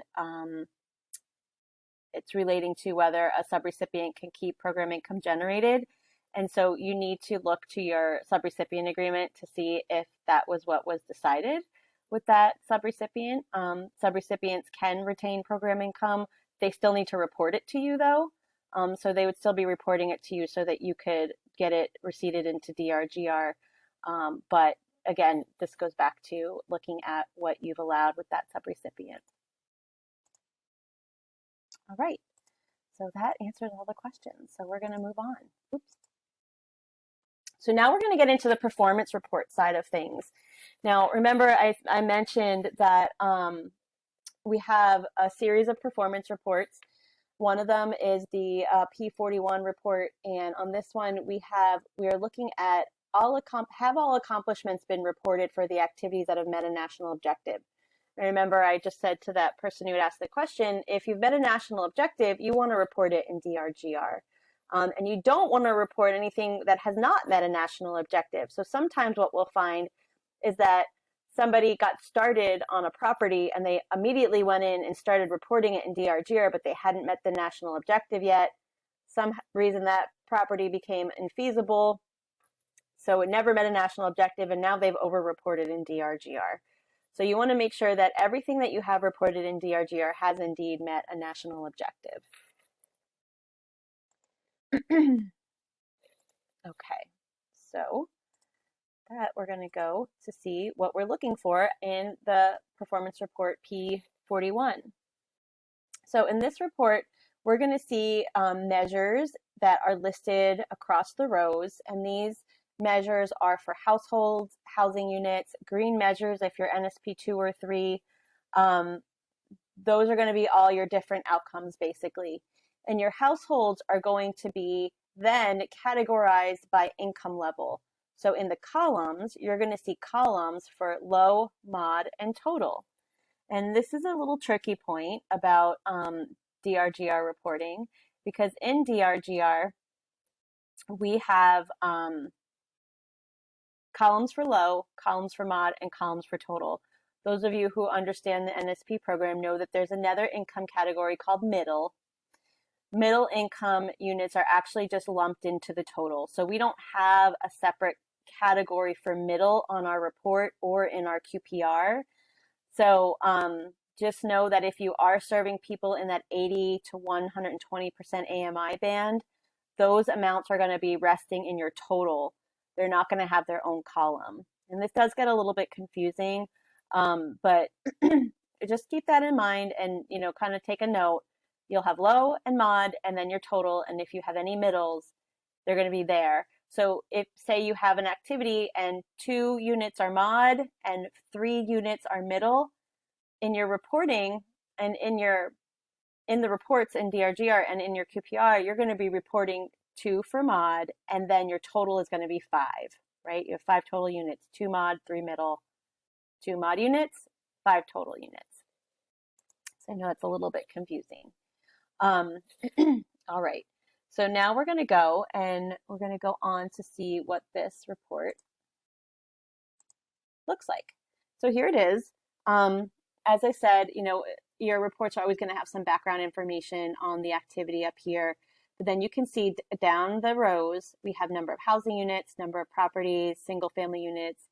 It's relating to whether a subrecipient can keep program income generated. And so you need to look to your subrecipient agreement to see if that was what was decided with that subrecipient. Subrecipients can retain program income. They still need to report it to you though. So they would still be reporting it to you so that you could get it receipted into DRGR. But again, this goes back to looking at what you've allowed with that subrecipient. All right, so that answers all the questions. So we're gonna move on. Oops. So now we're gonna get into the performance report side of things. Now, remember I mentioned that we have a series of performance reports. One of them is the P41 report, and on this one we are looking at have all accomplishments been reported for the activities that have met a national objective. And remember, I just said to that person who had asked the question, if you've met a national objective, you want to report it in DRGR. And you don't want to report anything that has not met a national objective. So sometimes what we'll find is that somebody got started on a property and they immediately went in and started reporting it in DRGR, but they hadn't met the national objective yet. Some reason that property became infeasible, so it never met a national objective, and now they've over-reported in DRGR. So you want to make sure that everything that you have reported in DRGR has indeed met a national objective. Okay, so that we're going to go to see what we're looking for in the performance report P41. So in this report, we're going to see measures that are listed across the rows, and these measures are for households, housing units, green measures if you're NSP 2 or 3. Those are going to be all your different outcomes basically. And your households are going to be then categorized by income level. So in the columns, you're going to see columns for low, mod, and total. And this is a little tricky point about DRGR reporting, because in DRGR, we have columns for low, columns for mod, and columns for total. Those of you who understand the NSP program know that there's another income category called middle. Middle income units are actually just lumped into the total. So we don't have a separate category for middle on our report or in our QPR. So just know that if you are serving people in that 80 to 120% AMI band, those amounts are going to be resting in your total. They're not going to have their own column. And this does get a little bit confusing, but just keep that in mind and, you know, kind of take a note. You'll have low and mod and then your total. And if you have any middles, they're going to be there. So if, say you have an activity and 2 units are mod and 3 units are middle, in your reporting and in the reports in DRGR and in your QPR, you're going to be reporting 2 for mod, and then your total is going to be 5, right? You have 5 total units, 2 mod, 3 middle, 2 mod units, 5 total units. So I know it's a little bit confusing. All right. So now we're going to go on to see what this report looks like. So here it is. As I said, you know, your reports are always going to have some background information on the activity up here, but then you can see down the rows, we have number of housing units, number of properties, single family units,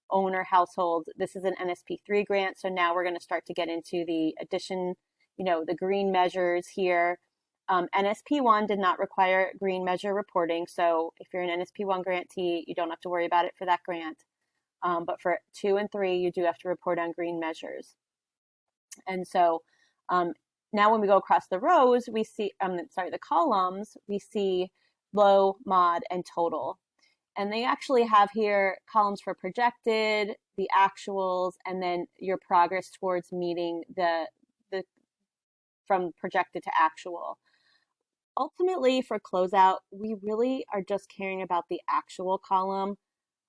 owner households. This is an NSP 3 grant. So now we're going to start to get into the addition, you know, the green measures here. NSP 1 did not require green measure reporting. So if you're an NSP 1 grantee, you don't have to worry about it for that grant. But for 2 and 3, you do have to report on green measures. And so now when we go across the rows, we see, the columns, we see low, mod, and total. And they actually have here columns for projected, the actuals, and then your progress towards meeting the from projected to actual. Ultimately, for closeout, we really are just caring about the actual column.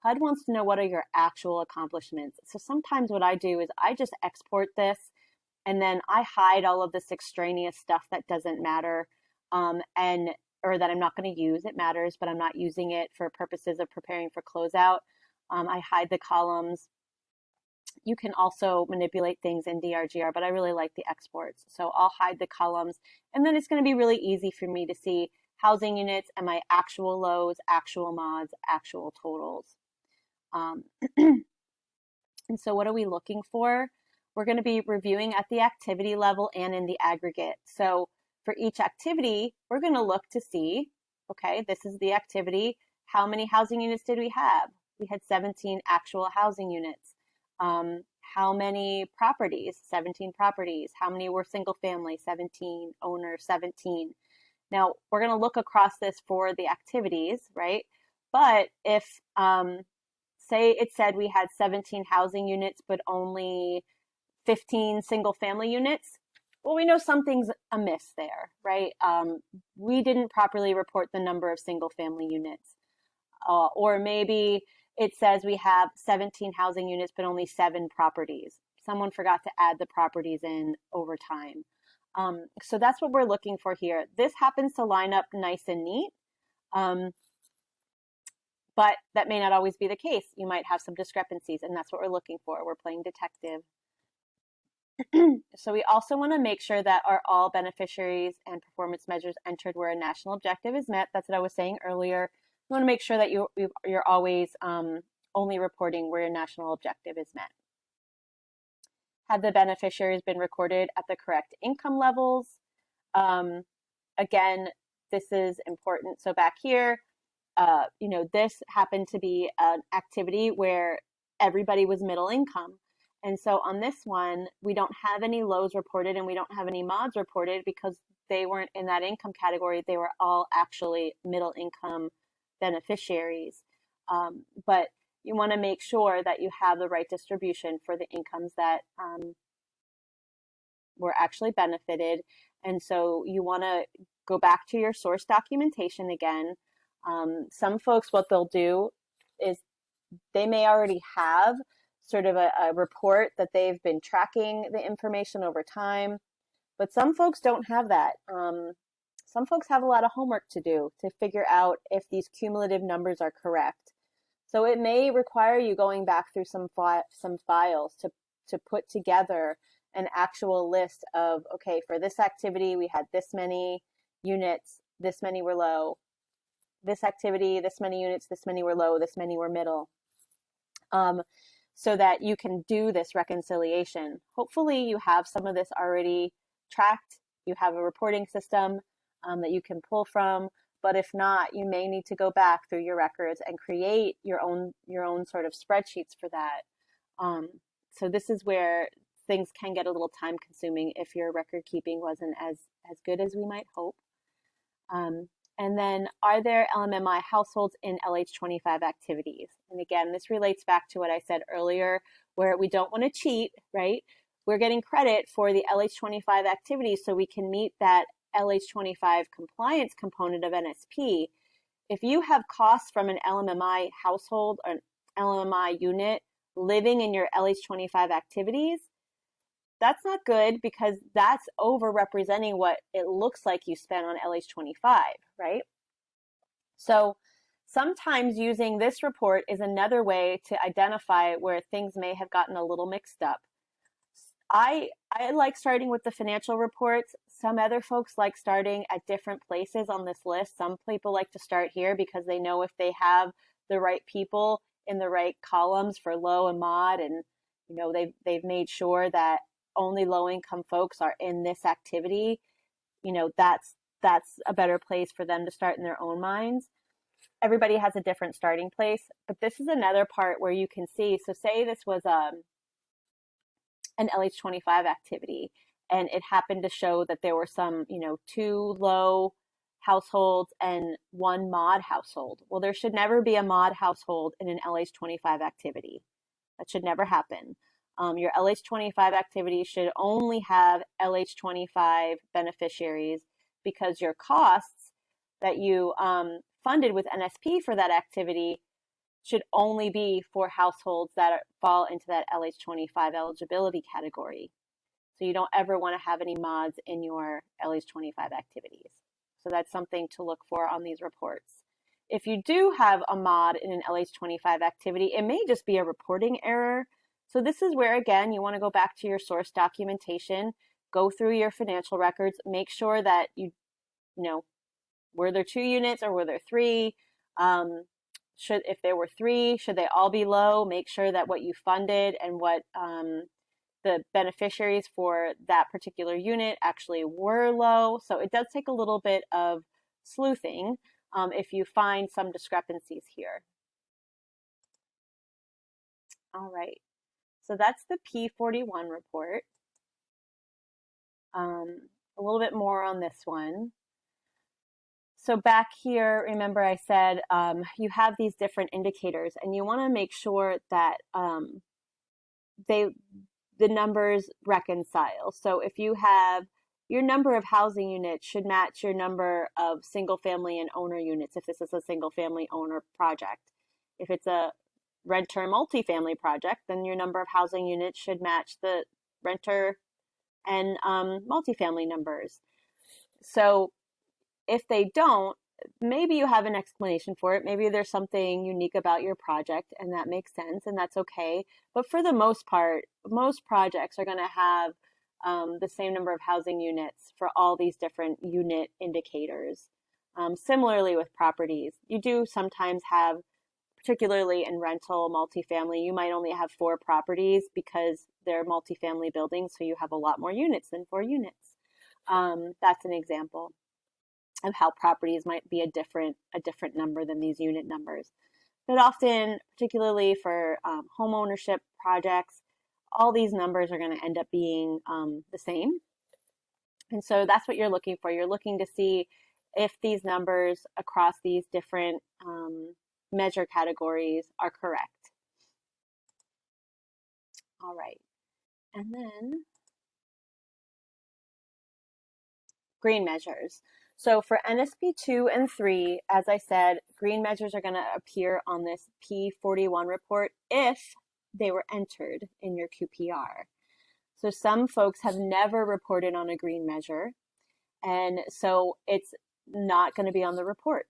HUD wants to know what are your actual accomplishments. So sometimes what I do is I just export this and then I hide all of this extraneous stuff that doesn't matter or that I'm not going to use. It matters, but I'm not using it for purposes of preparing for closeout. I hide the columns. You can also manipulate things in Drgr, but I really like the exports. So I'll hide the columns, and then it's going to be really easy for me to see housing units and my actual lows, actual mods, actual totals. And so what are we looking for? We're going to be reviewing at the activity level and in the aggregate. So for each activity, we're going to look to see, okay, this is the activity. How many housing units did we have? We had 17 actual housing units. How many properties? 17 properties. How many were single family? 17. Owner, 17. Now, we're going to look across this for the activities, right? But if, say it said we had 17 housing units, but only 15 single family units, well, we know something's amiss there, right? We didn't properly report the number of single family units. Or maybe it says we have 17 housing units, but only 7 properties. Someone forgot to add the properties in over time. So that's what we're looking for here. This happens to line up nice and neat, but that may not always be the case. You might have some discrepancies, and that's what we're looking for. We're playing detective. So we also want to make sure that are all beneficiaries and performance measures entered where a national objective is met. That's what I was saying earlier. You want to make sure that you're always only reporting where your national objective is met. Have the beneficiaries been recorded at the correct income levels? Again, this is important. So back here, this happened to be an activity where everybody was middle income. And so on this one, we don't have any lows reported and we don't have any mods reported because they weren't in that income category. They were all actually middle income beneficiaries. But you want to make sure that you have the right distribution for the incomes that were actually benefited. And so you want to go back to your source documentation again. Some folks, what they'll do is they may already have sort of a report that they've been tracking the information over time, but some folks don't have that. Some folks have a lot of homework to do to figure out if these cumulative numbers are correct. So it may require you going back through some files to put together an actual list of, okay, for this activity, we had this many units, this many were low. This activity, this many units, this many were low, this many were middle. So that you can do this reconciliation. Hopefully you have some of this already tracked. You have a reporting system that you can pull from, but if not, you may need to go back through your records and create your own sort of spreadsheets for that. So this is where things can get a little time consuming if your record keeping wasn't as good as we might hope. And then, are there LMMI households in LH25 activities? And again, this relates back to what I said earlier, where we don't want to cheat, right? We're getting credit for the LH25 activities so we can meet that LH25 compliance component of NSP. If you have costs from an LMMI household or an LMMI unit living in your LH25 activities, that's not good because that's overrepresenting what it looks like you spent on LH25, right? So sometimes using this report is another way to identify where things may have gotten a little mixed up. I like starting with the financial reports. Some other folks like starting at different places on this list. Some people like to start here because they know if they have the right people in the right columns for low and mod, and they've made sure that only low-income folks are in this activity, that's a better place for them to start in their own minds. Everybody has a different starting place, but this is another part where you can see. So say this was an LH25 activity, and it happened to show that there were some, 2 low households and 1 mod household. Well, there should never be a mod household in an LH25 activity. That should never happen. Your LH25 activity should only have LH25 beneficiaries, because your costs that you funded with NSP for that activity should only be for households that fall into that LH25 eligibility category. So you don't ever want to have any mods in your LH25 activities. So that's something to look for on these reports. If you do have a mod in an LH25 activity, it may just be a reporting error. So this is where, again, you want to go back to your source documentation, go through your financial records, make sure that you know, were there 2 units or were there 3? If there were 3, should they all be low? Make sure that what you funded and what the beneficiaries for that particular unit actually were low. So it does take a little bit of sleuthing if you find some discrepancies here. All right, so that's the P41 report. A little bit more on this one. So back here, remember I said you have these different indicators, and you want to make sure that the numbers reconcile. So if you have your number of housing units should match your number of single family and owner units if this is a single family owner project. If it's a renter multifamily project, then your number of housing units should match the renter and multifamily numbers. So if they don't, maybe you have an explanation for it. Maybe there's something unique about your project and that makes sense, and that's okay. But for the most part, most projects are going to have the same number of housing units for all these different unit indicators. Similarly with properties, you do sometimes have, particularly in rental multifamily, you might only have 4 properties because they're multifamily buildings, so you have a lot more units than 4 units. That's an example of how properties might be a different number than these unit numbers. But often, particularly for home ownership projects, all these numbers are going to end up being the same. And so that's what you're looking for. You're looking to see if these numbers across these different measure categories are correct. All right. And then green measures. So for NSP 2 and 3, as I said, green measures are going to appear on this P41 report if they were entered in your QPR. So some folks have never reported on a green measure, and so it's not going to be on the report.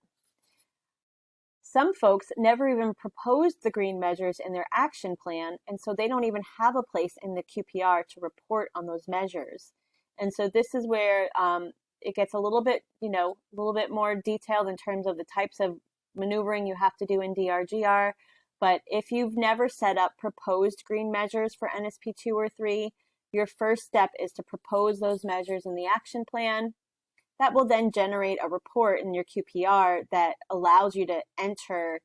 Some folks never even proposed the green measures in their action plan, and so they don't even have a place in the QPR to report on those measures. And so this is where it gets a little bit, a little bit more detailed in terms of the types of maneuvering you have to do in DRGR. But if you've never set up proposed green measures for NSP 2 or 3, your first step is to propose those measures in the action plan. That will then generate a report in your QPR that allows you to enter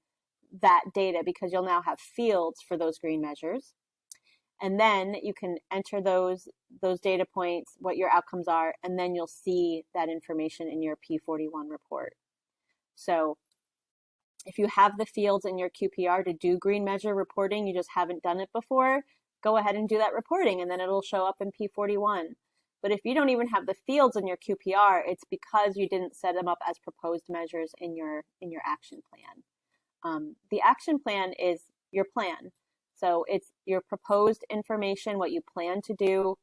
that data, because you'll now have fields for those green measures. And then you can enter those data points, what your outcomes are, and then you'll see that information in your P41 report. So if you have the fields in your QPR to do green measure reporting, you just haven't done it before, go ahead and do that reporting, and then it'll show up in P41. But if you don't even have the fields in your QPR, it's because you didn't set them up as proposed measures in your action plan. The action plan is your plan. So it's your proposed information, what you plan to do.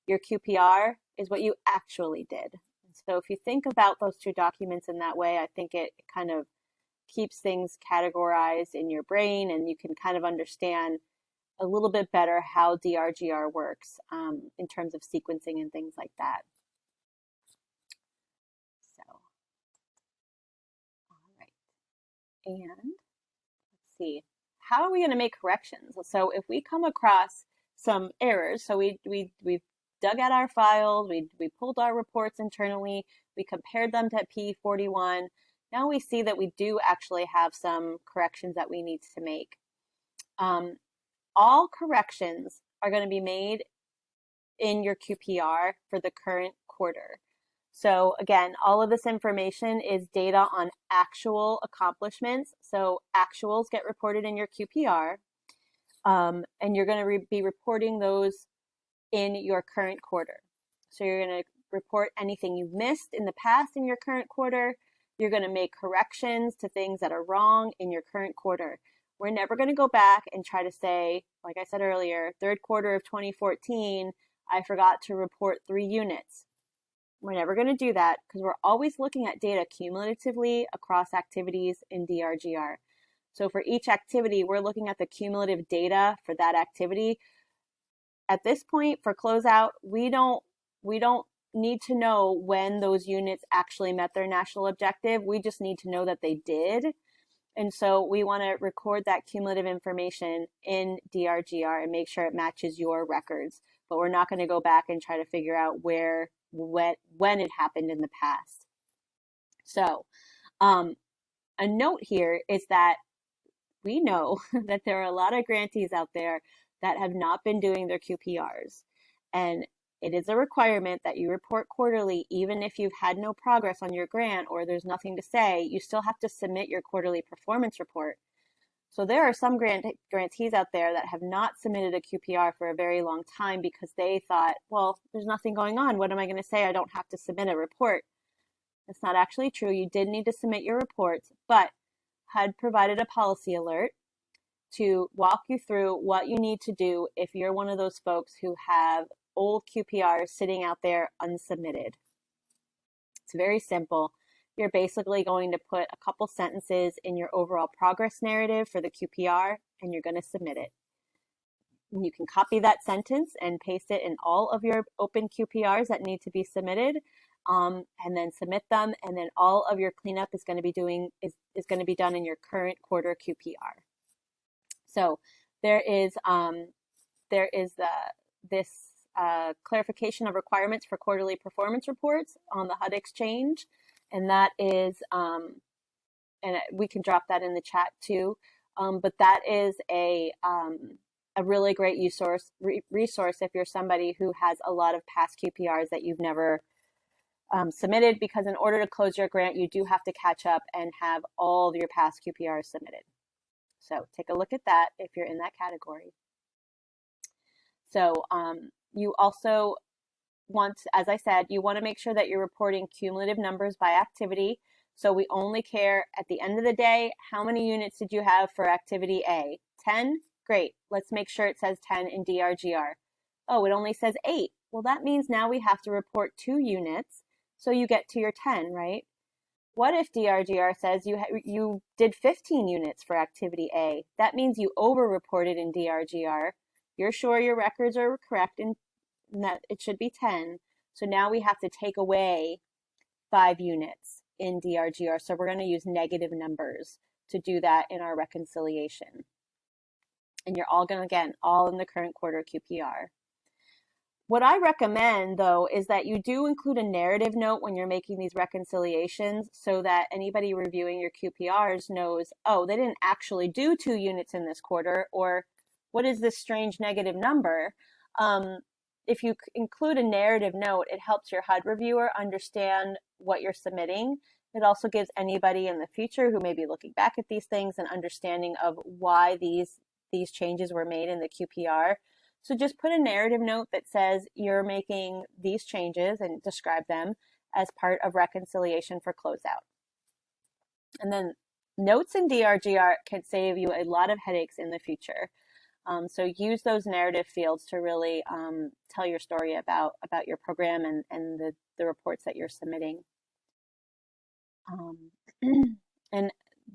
Your QPR is what you actually did. So if you think about those 2 documents in that way, I think it kind of keeps things categorized in your brain, and you can kind of understand a little bit better how DRGR works in terms of sequencing and things like that. So, all right. And let's see. How are we going to make corrections? So if we come across some errors, so we've dug out our files, we pulled our reports internally, we compared them to P41. Now we see that we do actually have some corrections that we need to make. All corrections are going to be made in your QPR for the current quarter. So again, all of this information is data on actual accomplishments. So actuals get reported in your QPR. and you're going to be reporting those in your current quarter. So you're going to report anything you've missed in the past in your current quarter. You're going to make corrections to things that are wrong in your current quarter. We're never going to go back and try to say, like I said earlier, third quarter of 2014, I forgot to report 3 units. We're never going to do that because we're always looking at data cumulatively across activities in DRGR. So for each activity, we're looking at the cumulative data for that activity. At this point, for closeout, we don't need to know when those units actually met their national objective. We just need to know that they did. And so we want to record that cumulative information in DRGR and make sure it matches your records. But we're not going to go back and try to figure out when it happened in the past. So a note here is that we know that there are a lot of grantees out there that have not been doing their QPRs. And it is a requirement that you report quarterly, even if you've had no progress on your grant or there's nothing to say, you still have to submit your quarterly performance report. So there are some grantees out there that have not submitted a QPR for a very long time because they thought, well, there's nothing going on. What am I going to say? I don't have to submit a report. That's not actually true. You did need to submit your reports, but HUD provided a policy alert to walk you through what you need to do if you're one of those folks who have old QPRs sitting out there unsubmitted. It's very simple. You're basically going to put a couple sentences in your overall progress narrative for the QPR, and you're going to submit it. And you can copy that sentence and paste it in all of your open QPRs that need to be submitted, and then submit them. And then all of your cleanup is going to be done in your current quarter QPR. So there is this clarification of requirements for quarterly performance reports on the HUD Exchange, and that is, and we can drop that in the chat too. But that is a really great resource if you're somebody who has a lot of past QPRs that you've never submitted, because in order to close your grant, you do have to catch up and have all of your past QPRs submitted. So take a look at that if you're in that category. So you also want, as I said, you want to make sure that you're reporting cumulative numbers by activity. So we only care at the end of the day, how many units did you have for activity A? 10? Great. Let's make sure it says 10 in DRGR. Oh, it only says 8. Well, that means now we have to report 2 units. So you get to your 10, right? What if DRGR says you did 15 units for activity A? That means you over-reported in DRGR. You're sure your records are correct and that it should be 10. So now we have to take away 5 units in DRGR. So we're going to use negative numbers to do that in our reconciliation. And you're all going to, again, all in the current quarter QPR. What I recommend, though, is that you do include a narrative note when you're making these reconciliations so that anybody reviewing your QPRs knows, oh, they didn't actually do 2 units in this quarter, or what is this strange negative number? If you include a narrative note, it helps your HUD reviewer understand what you're submitting. It also gives anybody in the future who may be looking back at these things an understanding of why these changes were made in the QPR. So just put a narrative note that says you're making these changes and describe them as part of reconciliation for closeout. And then notes in DRGR can save you a lot of headaches in the future. So use those narrative fields to really tell your story about your program and the reports that you're submitting. And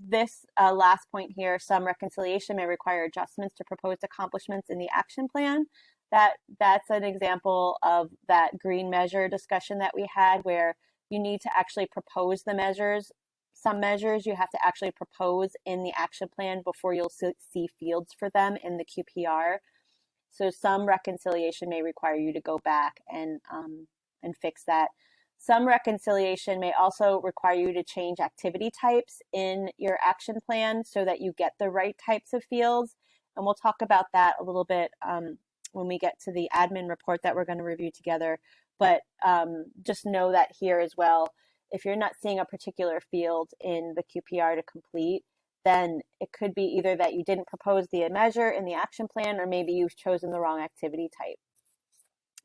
this last point here, some reconciliation may require adjustments to proposed accomplishments in the action plan. That's an example of that green measure discussion that we had, where you need to actually propose the measures. Some measures you have to actually propose in the action plan before you'll see fields for them in the QPR. So some reconciliation may require you to go back and fix that. Some reconciliation may also require you to change activity types in your action plan so that you get the right types of fields. And we'll talk about that a little bit when we get to the admin report that we're going to review together. But just know that here as well, if you're not seeing a particular field in the QPR to complete, then it could be either that you didn't propose the measure in the action plan, or maybe you've chosen the wrong activity type.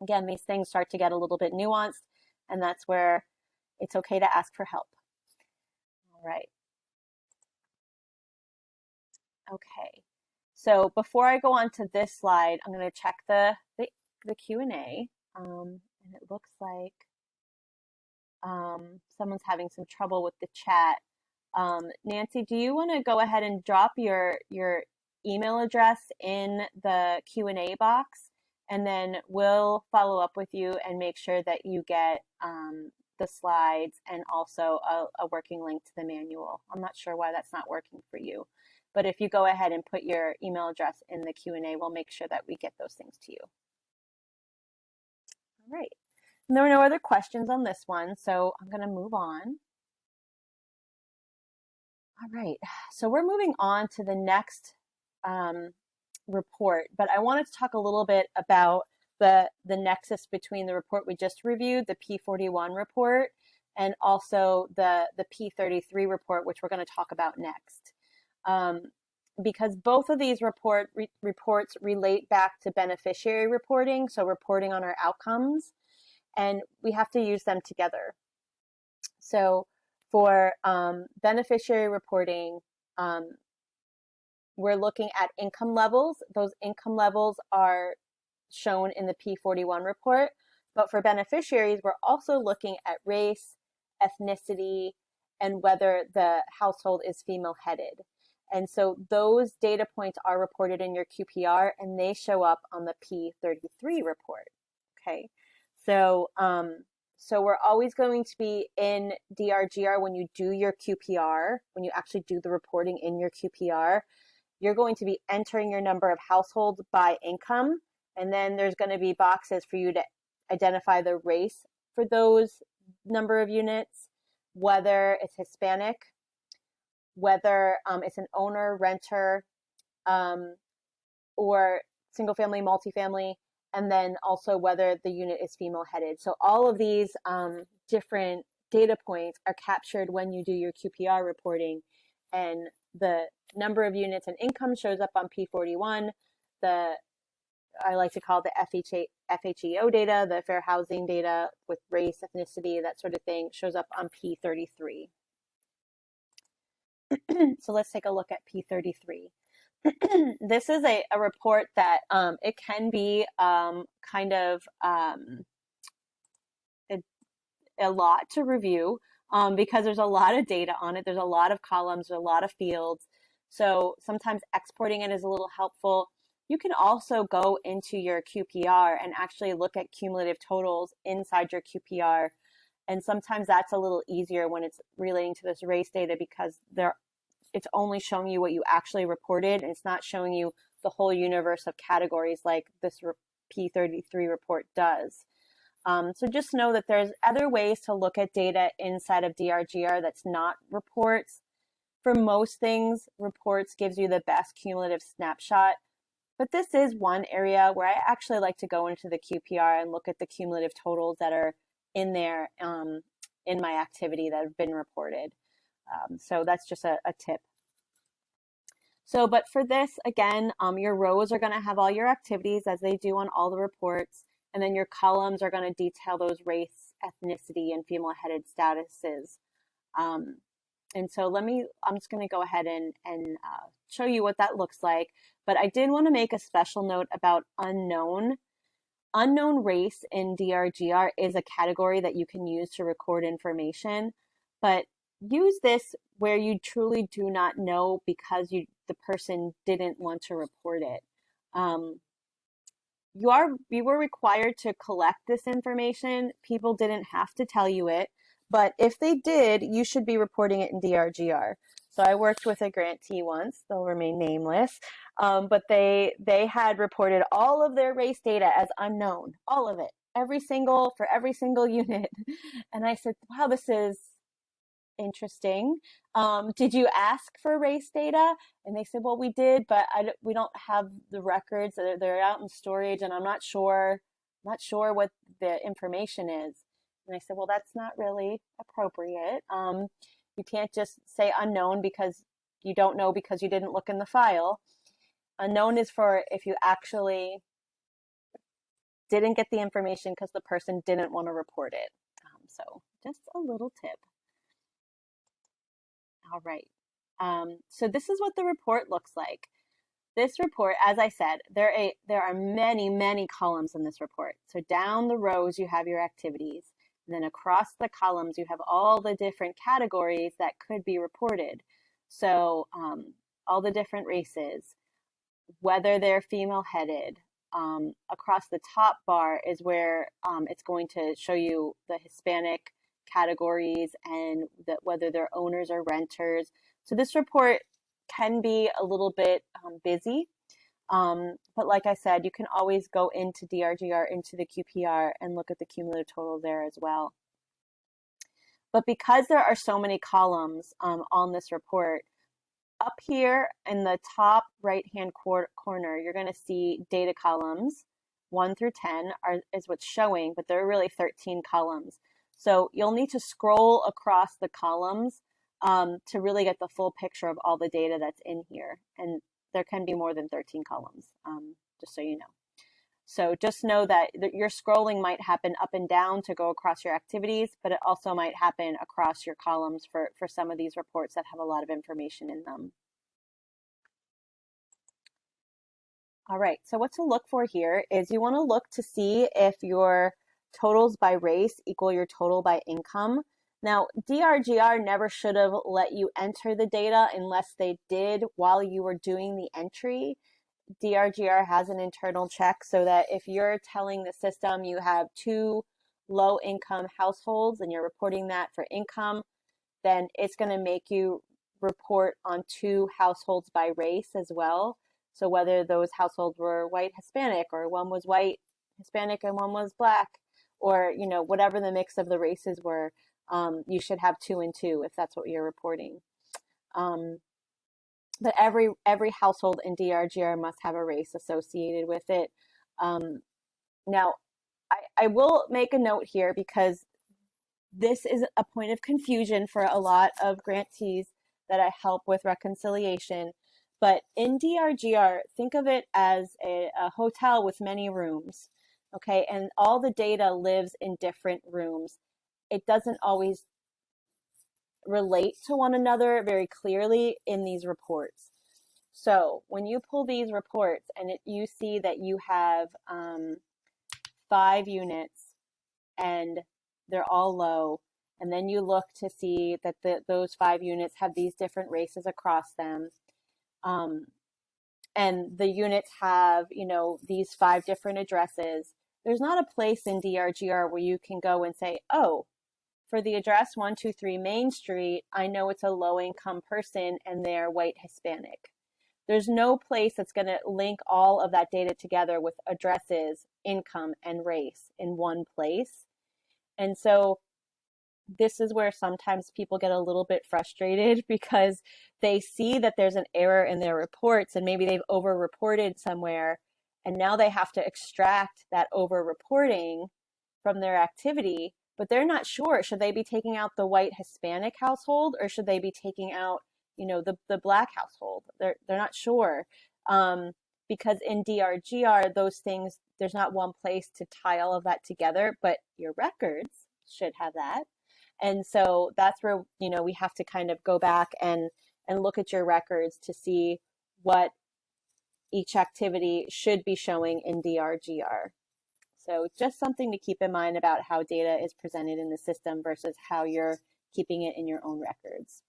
Again, these things start to get a little bit nuanced, and that's where it's okay to ask for help. All right. Okay. So before I go on to this slide, I'm going to check the Q&A, and it looks like someone's having some trouble with the chat. Nancy, do you want to go ahead and drop your email address in the Q&A box, and then we'll follow up with you and make sure that you get the slides and also a working link to the manual. I'm not sure why that's not working for you, but if you go ahead and put your email address in the Q&A, we'll make sure that we get those things to you. All right. And there were no other questions on this one, so I'm going to move on. All right, so we're moving on to the next report, but I wanted to talk a little bit about the nexus between the report we just reviewed, the P41 report, and also the P33 report, which we're going to talk about next. Because both of these reports relate back to beneficiary reporting, so reporting on our outcomes, and we have to use them together. So for beneficiary reporting, we're looking at income levels. Those income levels are shown in the P41 report, but for beneficiaries, we're also looking at race, ethnicity, and whether the household is female-headed. And so those data points are reported in your Qpr, and they show up on the P33 report. Okay, so so we're always going to be in Drgr when you do your Qpr, when you actually do the reporting in your Qpr, you're going to be entering your number of households by income, and then there's going to be boxes for you to identify the race for those number of units, whether it's Hispanic, whether it's an owner, renter, or single family, multifamily, and then also whether the unit is female-headed. So all of these different data points are captured when you do your Qpr reporting, and the number of units and income shows up on P41. I like to call it the FHEO data, the fair housing data with race, ethnicity, that sort of thing, shows up on P33. So let's take a look at P33. This is a report that it can be kind of a lot to review because there's a lot of data on it. There's a lot of columns, there's a lot of fields. So sometimes exporting it is a little helpful. You can also go into your Qpr and actually look at cumulative totals inside your Qpr. And sometimes that's a little easier when it's relating to this race data because it's only showing you what you actually reported, and it's not showing you the whole universe of categories like this P33 report does. So just know that there's other ways to look at data inside of Drgr that's not reports. For most things, reports gives you the best cumulative snapshot, but this is one area where I actually like to go into the Qpr and look at the cumulative totals that are in there in my activity that have been reported. So that's just a tip. So, but for this, again, your rows are going to have all your activities as they do on all the reports, and then your columns are going to detail those race, ethnicity, and female-headed statuses. And so I'm just going to go ahead and show you what that looks like. But I did want to make a special note about unknown. Unknown race in Drgr is a category that you can use to record information, but use this where you truly do not know because the person didn't want to report it. You were required to collect this information. People didn't have to tell you it, but if they did, you should be reporting it in Drgr. So I worked with a grantee once, they'll remain nameless, but they had reported all of their race data as unknown, all of it, for every single unit. And I said, wow, this is interesting. Did you ask for race data? And they said, well, we did, but we don't have the records. They're out in storage, and I'm not sure what the information is. And I said, well, that's not really appropriate. You can't just say unknown because you don't know because you didn't look in the file. Unknown is for if you actually didn't get the information because the person didn't want to report it. So just a little tip. All right. So this is what the report looks like. This report, as I said, there are many, many columns in this report. So down the rows, you have your activities. And then across the columns, you have all the different categories that could be reported. So all the different races, whether they're female-headed. Across the top bar is where it's going to show you the Hispanic categories and whether they're owners or renters. So this report can be a little bit busy, but like I said, you can always go into Drgr, into the Qpr, and look at the cumulative total there as well. But because there are so many columns on this report, up here in the top right-hand corner, you're going to see data columns. 1 through 10 is what's showing, but there are really 13 columns. So you'll need to scroll across the columns to really get the full picture of all the data that's in here. And there can be more than 13 columns, just so you know. So just know that your scrolling might happen up and down to go across your activities, but it also might happen across your columns for some of these reports that have a lot of information in them. All right, so what to look for here is you want to look to see if your totals by race equal your total by income. Now, Drgr never should have let you enter the data unless they did while you were doing the entry. Drgr has an internal check so that if you're telling the system you have 2 low-income households and you're reporting that for income, then it's going to make you report on 2 households by race as well. So whether those households were white Hispanic, or one was white Hispanic and one was black, or whatever the mix of the races were, you should have 2 and 2 if that's what you're reporting. But every household in Drgr must have a race associated with it. Now, I will make a note here because this is a point of confusion for a lot of grantees that I help with reconciliation. But in Drgr, think of it as a hotel with many rooms, okay? And all the data lives in different rooms. It doesn't always relate to one another very clearly in these reports. So when you pull these reports and you see that you have 5 units and they're all low, and then you look to see that those 5 units have these different races across them, and the units have, these 5 different addresses, there's not a place in Drgr where you can go and say, oh, for the address 123 Main Street, I know it's a low-income person and they're white Hispanic. There's no place that's going to link all of that data together with addresses, income, and race in one place. And so this is where sometimes people get a little bit frustrated because they see that there's an error in their reports and maybe they've over-reported somewhere, and now they have to extract that over-reporting from their activity, but they're not sure. Should they be taking out the white Hispanic household, or should they be taking out, the black household? They're not sure, because in Drgr, those things, there's not one place to tie all of that together, but your records should have that. And so that's where, we have to kind of go back and look at your records to see what each activity should be showing in Drgr. So just something to keep in mind about how data is presented in the system versus how you're keeping it in your own records.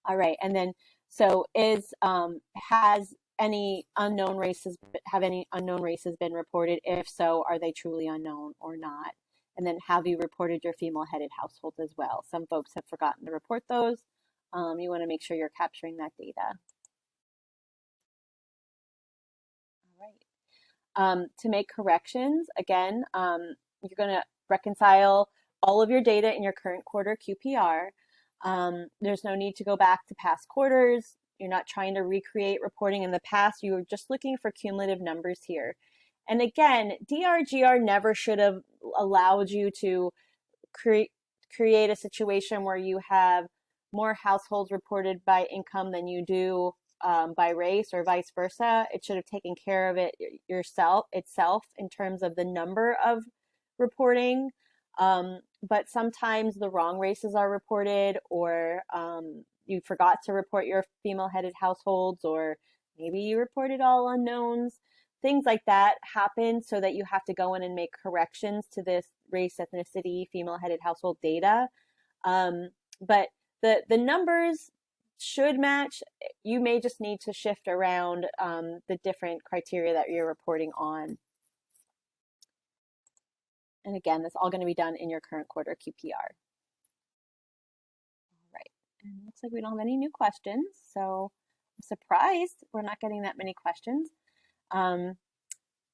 All right, and then so have any unknown races been reported? If so, are they truly unknown or not? And then have you reported your female-headed households as well? Some folks have forgotten to report those. You want to make sure you're capturing that data. All right. To make corrections, again, you're going to reconcile all of your data in your current quarter Qpr. There's no need to go back to past quarters. You're not trying to recreate reporting in the past. You were just looking for cumulative numbers here. And again, Drgr never should have allowed you to create a situation where you have more households reported by income than you do by race or vice versa. It should have taken care of it itself in terms of the number of reporting. But sometimes the wrong races are reported, or you forgot to report your female-headed households, or maybe you reported all unknowns. Things like that happen, so that you have to go in and make corrections to this race, ethnicity, female-headed household data. But the numbers should match. You may just need to shift around the different criteria that you're reporting on. And again, that's all going to be done in your current quarter QPR. All right, and it looks like we don't have any new questions, so I'm surprised we're not getting that many questions.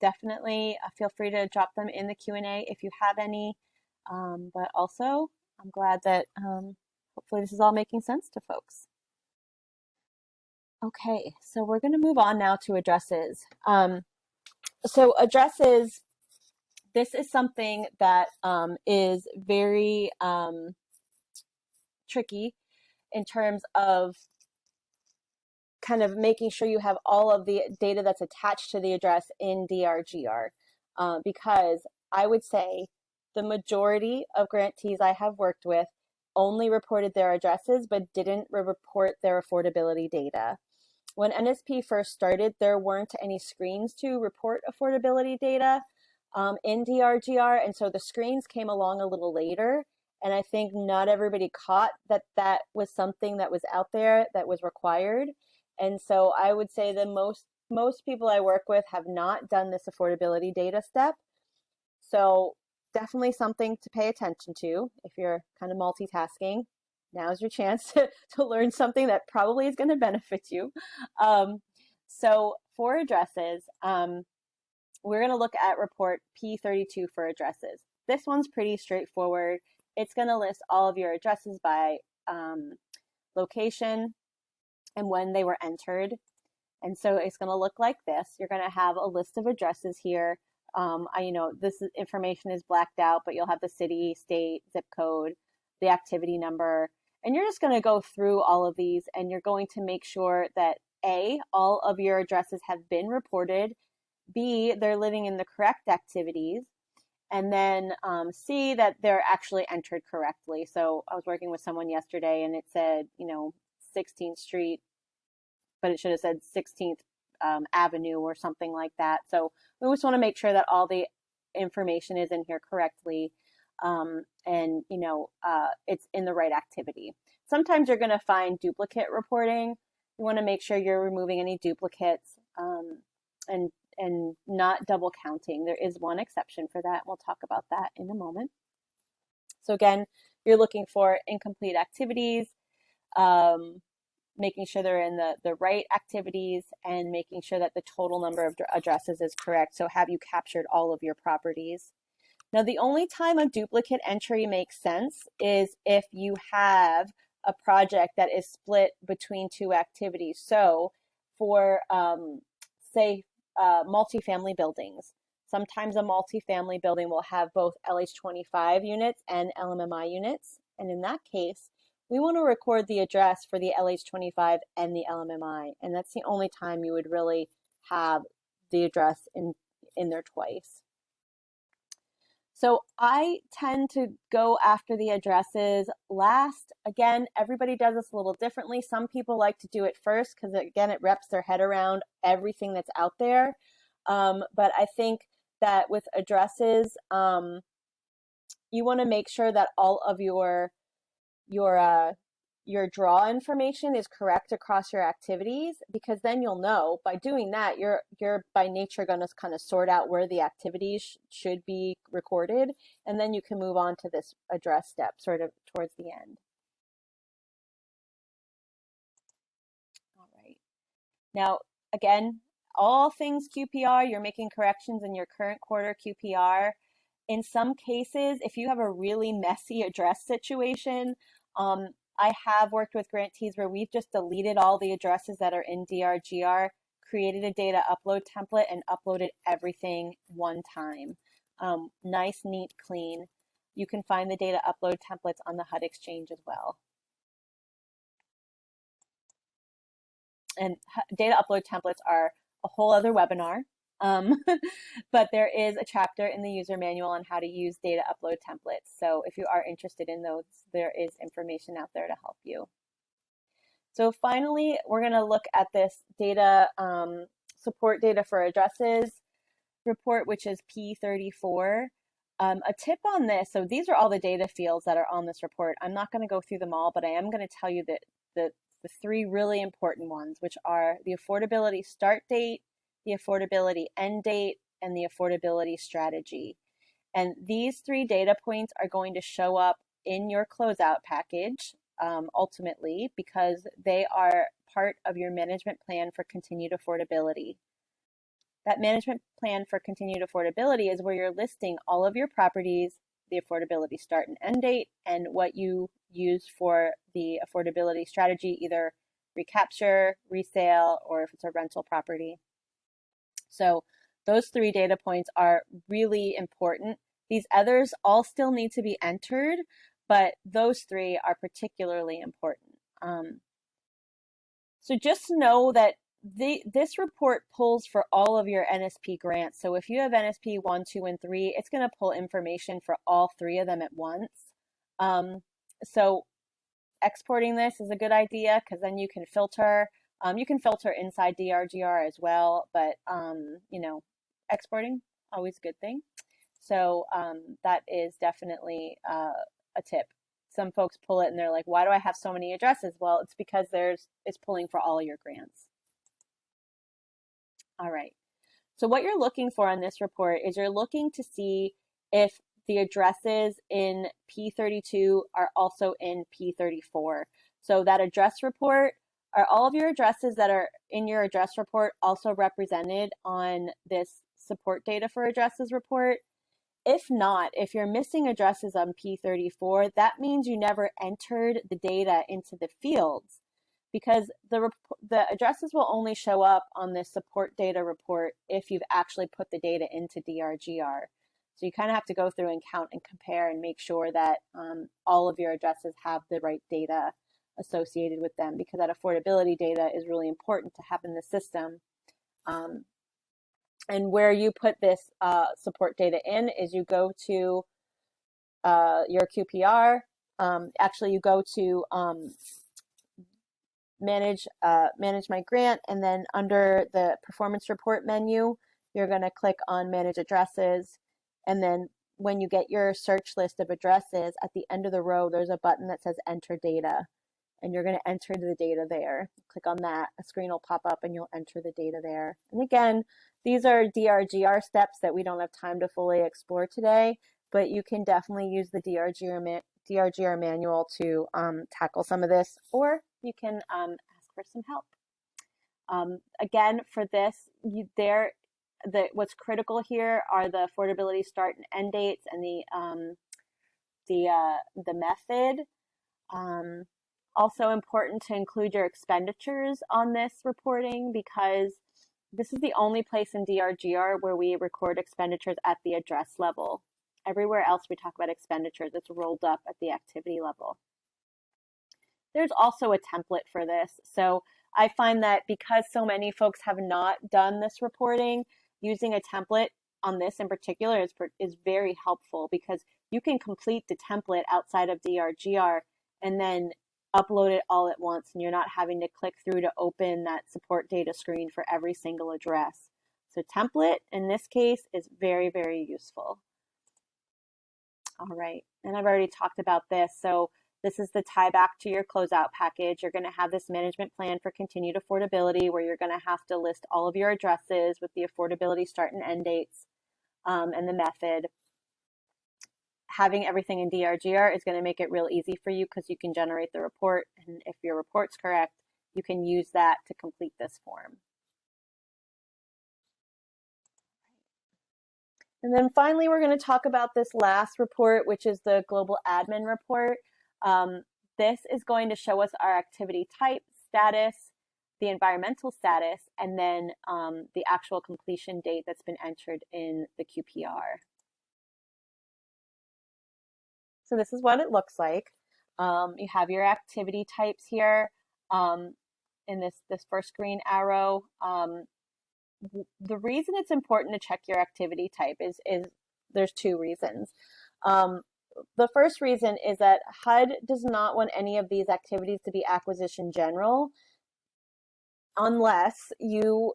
Definitely feel free to drop them in the Q&A if you have any, but also I'm glad that hopefully this is all making sense to folks. Okay, so we're going to move on now to addresses. So addresses, this is something that is very tricky in terms of kind of making sure you have all of the data that's attached to the address in Drgr, because I would say the majority of grantees I have worked with only reported their addresses but didn't report their affordability data. When NSP first started, there weren't any screens to report affordability data in Drgr, and so the screens came along a little later, and I think not everybody caught that that was something that was out there that was required. And so I would say that most people I work with have not done this affordability data step. So definitely something to pay attention to if you're kind of multitasking. Now's your chance to learn something that probably is going to benefit you. So for addresses, we're going to look at report P42 for addresses. This one's pretty straightforward. It's going to list all of your addresses by location and when they were entered. And so it's going to look like this. You're going to have a list of addresses here. This information is blacked out, but you'll have the city, state, zip code, the activity number, and you're just going to go through all of these, and you're going to make sure that A, all of your addresses have been reported, B, they're living in the correct activities, and then C, that they're actually entered correctly. So I was working with someone yesterday, and it said, 16th Street, but it should have said 16th Avenue or something like that. So we just want to make sure that all the information is in here correctly, and it's in the right activity. Sometimes you're going to find duplicate reporting. You want to make sure you're removing any duplicates and not double counting. There is one exception for that. We'll talk about that in a moment. So again, you're looking for incomplete activities, making sure they're in the right activities, and making sure that the total number of addresses is correct. So have you captured all of your properties? Now, the only time a duplicate entry makes sense is if you have a project that is split between two activities. So for, say, multifamily buildings, sometimes a multifamily building will have both LH25 units and LMMI units. And in that case, we want to record the address for the LH25 and the LMMI. And that's the only time you would really have the address in there twice. So I tend to go after the addresses last. Again, everybody does this a little differently. Some people like to do it first because, again, it wraps their head around everything that's out there. But I think that with addresses, you want to make sure that all of your draw information is correct across your activities, because then you'll know by doing that, you're by nature going to kind of sort out where the activities should be recorded, and then you can move on to this address step sort of towards the end. All right. Now, again, all things QPR, you're making corrections in your current quarter QPR. In some cases, if you have a really messy address situation, I have worked with grantees where we've just deleted all the addresses that are in Drgr, created a data upload template, and uploaded everything one time. Nice, neat, clean. You can find the data upload templates on the HUD Exchange as well. and data upload templates are a whole other webinar. But there is a chapter in the user manual on how to use data upload templates. So if you are interested in those, there is information out there to help you. So finally, we're going to look at this data support data for addresses report, which is P34. A tip on this, so these are all the data fields that are on this report. I'm not going to go through them all, but I am going to tell you that the three really important ones, which are the affordability start date, the affordability end date, and the affordability strategy. And these three data points are going to show up in your closeout package ultimately, because they are part of your management plan for continued affordability. That management plan for continued affordability is where you're listing all of your properties, the affordability start and end date, and what you use for the affordability strategy, either recapture, resale, or if it's a rental property. So those three data points are really important. These others all still need to be entered, but those three are particularly important. So just know that this report pulls for all of your NSP grants. So if you have NSP 1, 2, and 3, it's going to pull information for all three of them at once. So exporting this is a good idea, because then you can filter. You can filter inside Drgr as well, but you know, exporting, always a good thing. So that is definitely a tip. Some folks pull it and they're like, why do I have so many addresses? Well, it's because it's pulling for all your grants. All right. So what you're looking for on this report is you're looking to see if the addresses in P32 are also in P34. So that address report, are all of your addresses that are in your address report also represented on this support data for addresses report? If not, if you're missing addresses on P34, that means you never entered the data into the fields, because the addresses will only show up on this support data report if you've actually put the data into Drgr. So you kind of have to go through and count and compare and make sure that all of your addresses have the right data associated with them, because that affordability data is really important to have in the system. And where you put this support data in is you go to your Qpr. Actually, you go to manage my grant, and then under the performance report menu, you're going to click on manage addresses. And then when you get your search list of addresses, at the end of the row, there's a button that says enter data. And you're going to enter the data there. Click on that, a screen will pop up and you'll enter the data there. And again, these are Drgr steps that we don't have time to fully explore today, but you can definitely use the Drgr manual to tackle some of this, or you can ask for some help. Again, for this, what's critical here are the affordability start and end dates and the method. Also important to include your expenditures on this reporting, because this is the only place in Drgr where we record expenditures at the address level. Everywhere else we talk about expenditures, it's rolled up at the activity level. There's also a template for this. So I find that because so many folks have not done this reporting, using a template on this in particular is very helpful, because you can complete the template outside of Drgr and then upload it all at once, and you're not having to click through to open that support data screen for every single address. So template in this case is very, very useful. All right, and I've already talked about this. So this is the tie back to your closeout package. You're going to have this management plan for continued affordability, where you're going to have to list all of your addresses with the affordability start and end dates and the method. Having everything in Drgr is going to make it real easy for you, because you can generate the report, and if your report's correct, you can use that to complete this form. And then finally, we're going to talk about this last report, which is the global admin report. This is going to show us our activity type, status, the environmental status, and then the actual completion date that's been entered in the Qpr. So this is what it looks like. You have your activity types here. in this first green arrow. The reason it's important to check your activity type is there's two reasons. The first reason is that HUD does not want any of these activities to be acquisition general unless you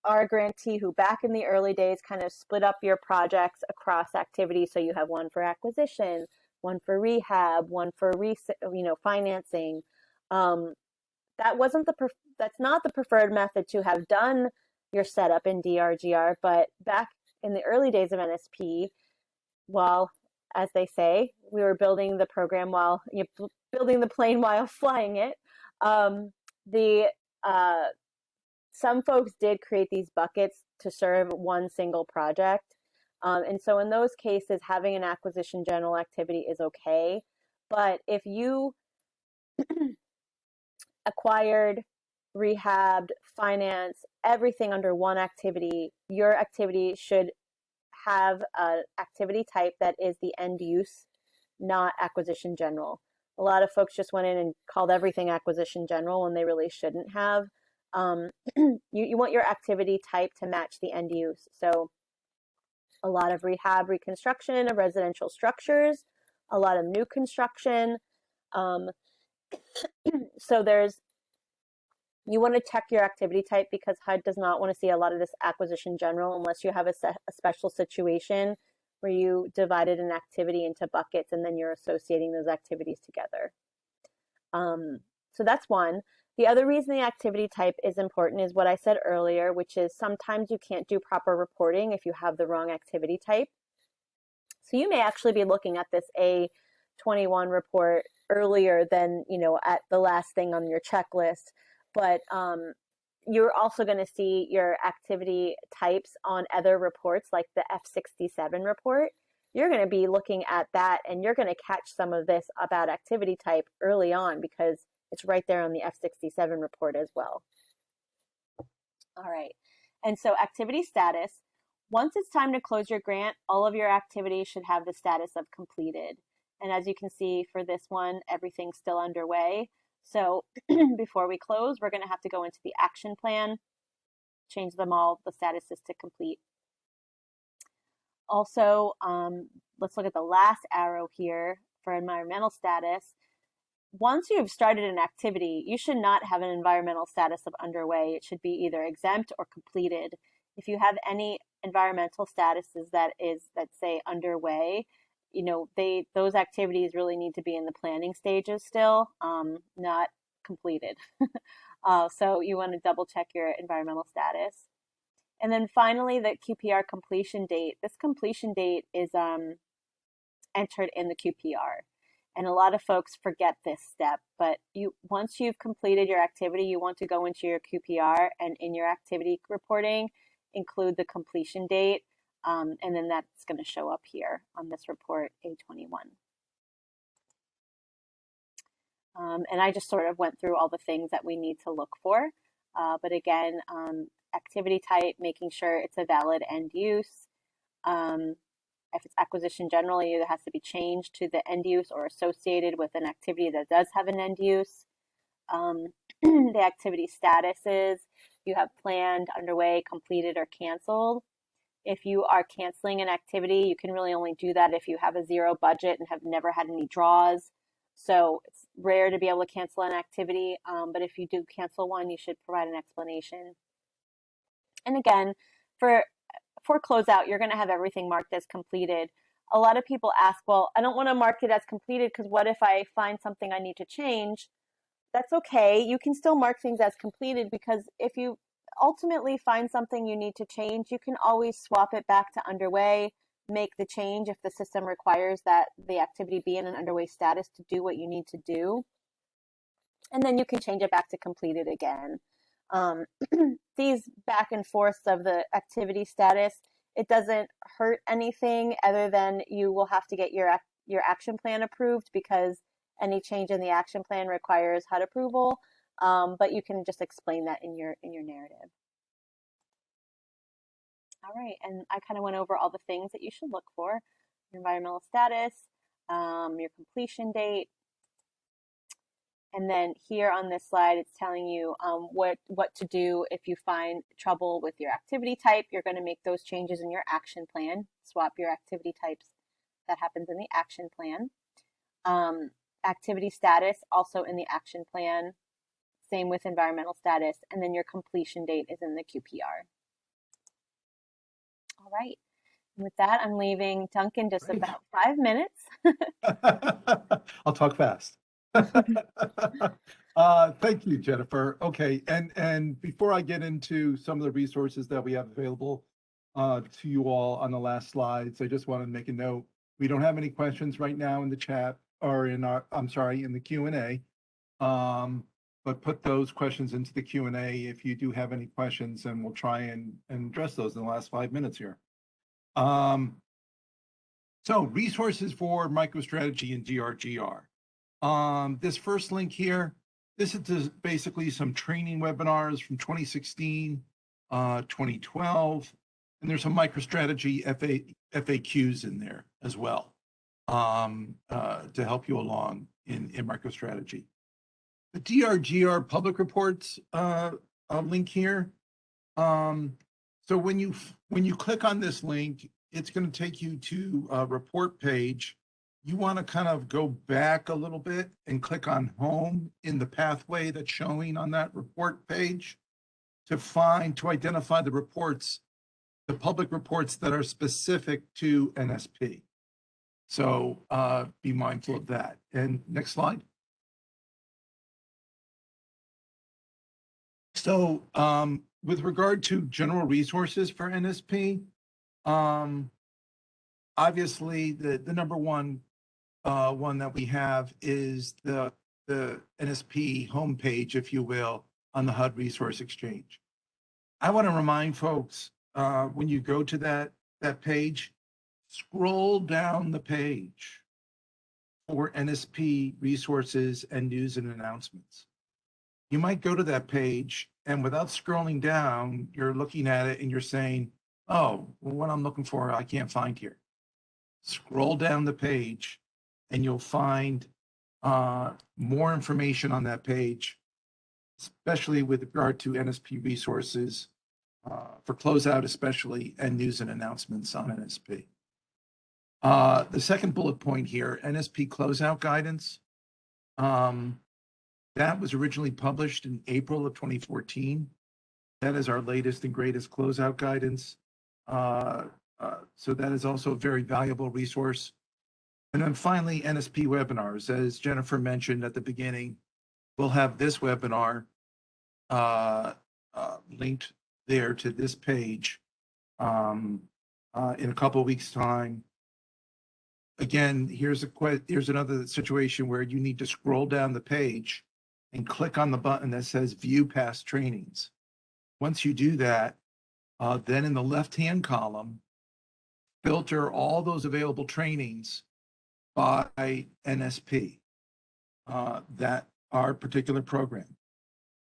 are a grantee who back in the early days kind of split up your projects across activities. So you have one for acquisition, one for rehab, one for financing. That's not the preferred method to have done your setup in DRGR, but back in the early days of NSP, while, as they say, we were building the program while building the plane while flying it. Some folks did create these buckets to serve one single project. And so in those cases, having an acquisition general activity is okay. But if you acquired, rehabbed, financed, everything under one activity, your activity should have an activity type that is the end use, not acquisition general. A lot of folks just went in and called everything acquisition general when they really shouldn't have. You want your activity type to match the end use. So a lot of rehab, reconstruction of residential structures, a lot of new construction. So you want to check your activity type because HUD does not want to see a lot of this acquisition general unless you have a special situation where you divided an activity into buckets and then you're associating those activities together. So that's one. The other reason the activity type is important is what I said earlier, which is sometimes you can't do proper reporting if you have the wrong activity type. So you may actually be looking at this A21 report earlier than, at the last thing on your checklist, but you're also going to see your activity types on other reports like the F67 report. You're going to be looking at that and you're going to catch some of this about activity type early on because it's right there on the F67 report as well. All right, and so activity status. Once it's time to close your grant, all of your activities should have the status of completed. And as you can see for this one, everything's still underway. So before we close, we're going to have to go into the action plan, change them all, the status is to complete. Also, let's look at the last arrow here for environmental status. Once you've started an activity, you should not have an environmental status of underway. It should be either exempt or completed. If you have any environmental statuses that say underway, those activities really need to be in the planning stages still, not completed. So you want to double check your environmental status. And then finally, the Qpr completion date. This completion date is entered in the Qpr. And a lot of folks forget this step, but once you've completed your activity, you want to go into your Qpr and in your activity reporting, include the completion date, and then that's going to show up here on this report, A21. And I just sort of went through all the things that we need to look for. But again, activity type, making sure it's a valid end use. If it's acquisition general, it either has to be changed to the end use or associated with an activity that does have an end use. The activity statuses, you have planned, underway, completed, or canceled. If you are canceling an activity, you can really only do that if you have a zero budget and have never had any draws. So it's rare to be able to cancel an activity, but if you do cancel one, you should provide an explanation. And again, for closeout, you're going to have everything marked as completed. A lot of people ask, well, I don't want to mark it as completed because what if I find something I need to change? That's okay. You can still mark things as completed because if you ultimately find something you need to change, you can always swap it back to underway, make the change if the system requires that the activity be in an underway status to do what you need to do. And then you can change it back to completed again. These back and forths of the activity status, it doesn't hurt anything other than you will have to get your action plan approved because any change in the action plan requires HUD approval, but you can just explain that in your narrative. All right, and I kind of went over all the things that you should look for: your environmental status, your completion date, And then here on this slide, it's telling you what to do if you find trouble with your activity type. You're going to make those changes in your action plan. Swap your activity types. That happens in the action plan. Activity status also in the action plan. Same with environmental status. And then your completion date is in the QPR. All right. With that, I'm leaving Duncan just Great. about 5 minutes. I'll talk fast. Thank you, Jennifer. Okay, and before I get into some of the resources that we have available to you all on the last slides, I just want to make a note. We don't have any questions right now in the chat or in the Q&A. But put those questions into the Q&A if you do have any questions, and we'll try and address those in the last 5 minutes here. So resources for MicroStrategy and DRGR. This first link here, this is basically some training webinars from 2016, 2012, and there's some MicroStrategy FAQs in there as well to help you along in MicroStrategy. The DRGR public reports link here. So when you click on this link, it's going to take you to a report page. You want to kind of go back a little bit and click on home in the pathway that's showing on that report page to identify the reports, the public reports that are specific to NSP. So be mindful of that. And next slide. So with regard to general resources for NSP, obviously the number one that we have is the NSP homepage, if you will, on the HUD Resource Exchange. I want to remind folks when you go to that page, scroll down the page for NSP resources and news and announcements. You might go to that page and without scrolling down, you're looking at it and you're saying, oh, well, what I'm looking for, I can't find here. Scroll down the page and you'll find more information on that page, especially with regard to NSP resources for closeout, especially, and news and announcements on NSP. The second bullet point here, NSP Closeout Guidance. That was originally published in April of 2014. That is our latest and greatest closeout guidance. So that is also a very valuable resource. And then finally, NSP Webinars. As Jennifer mentioned at the beginning, we'll have this webinar linked there to this page in a couple of weeks' time. Again, here's another situation where you need to scroll down the page and click on the button that says View Past Trainings. Once you do that, then in the left-hand column, filter all those available trainings by NSP, that our particular program.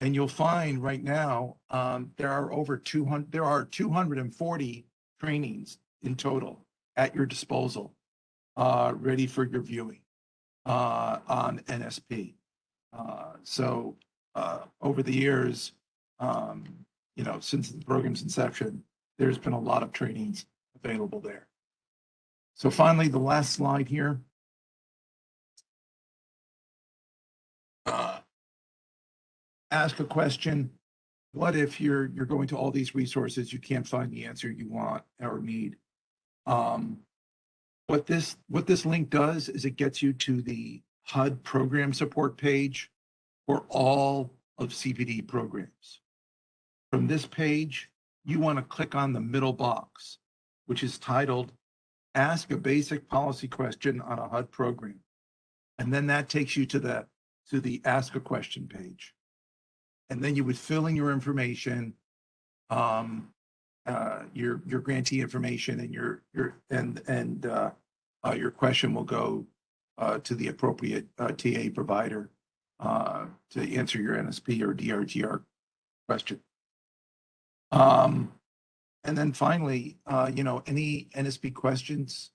And you'll find right now there are 240 trainings in total at your disposal, ready for your viewing on NSP. So over the years, since the program's inception, there's been a lot of trainings available there. So finally, the last slide here. Ask a question. What if you're going to all these resources, you can't find the answer you want or need? What this link does is it gets you to the HUD program support page for all of CPD programs. From this page, you want to click on the middle box, which is titled Ask a Basic Policy Question on a HUD Program. And then that takes you to the Ask a Question page. And then you would fill in your information, your grantee information, and your question will go to the appropriate TA provider to answer your NSP or DRGR question. And then finally, any NSP questions,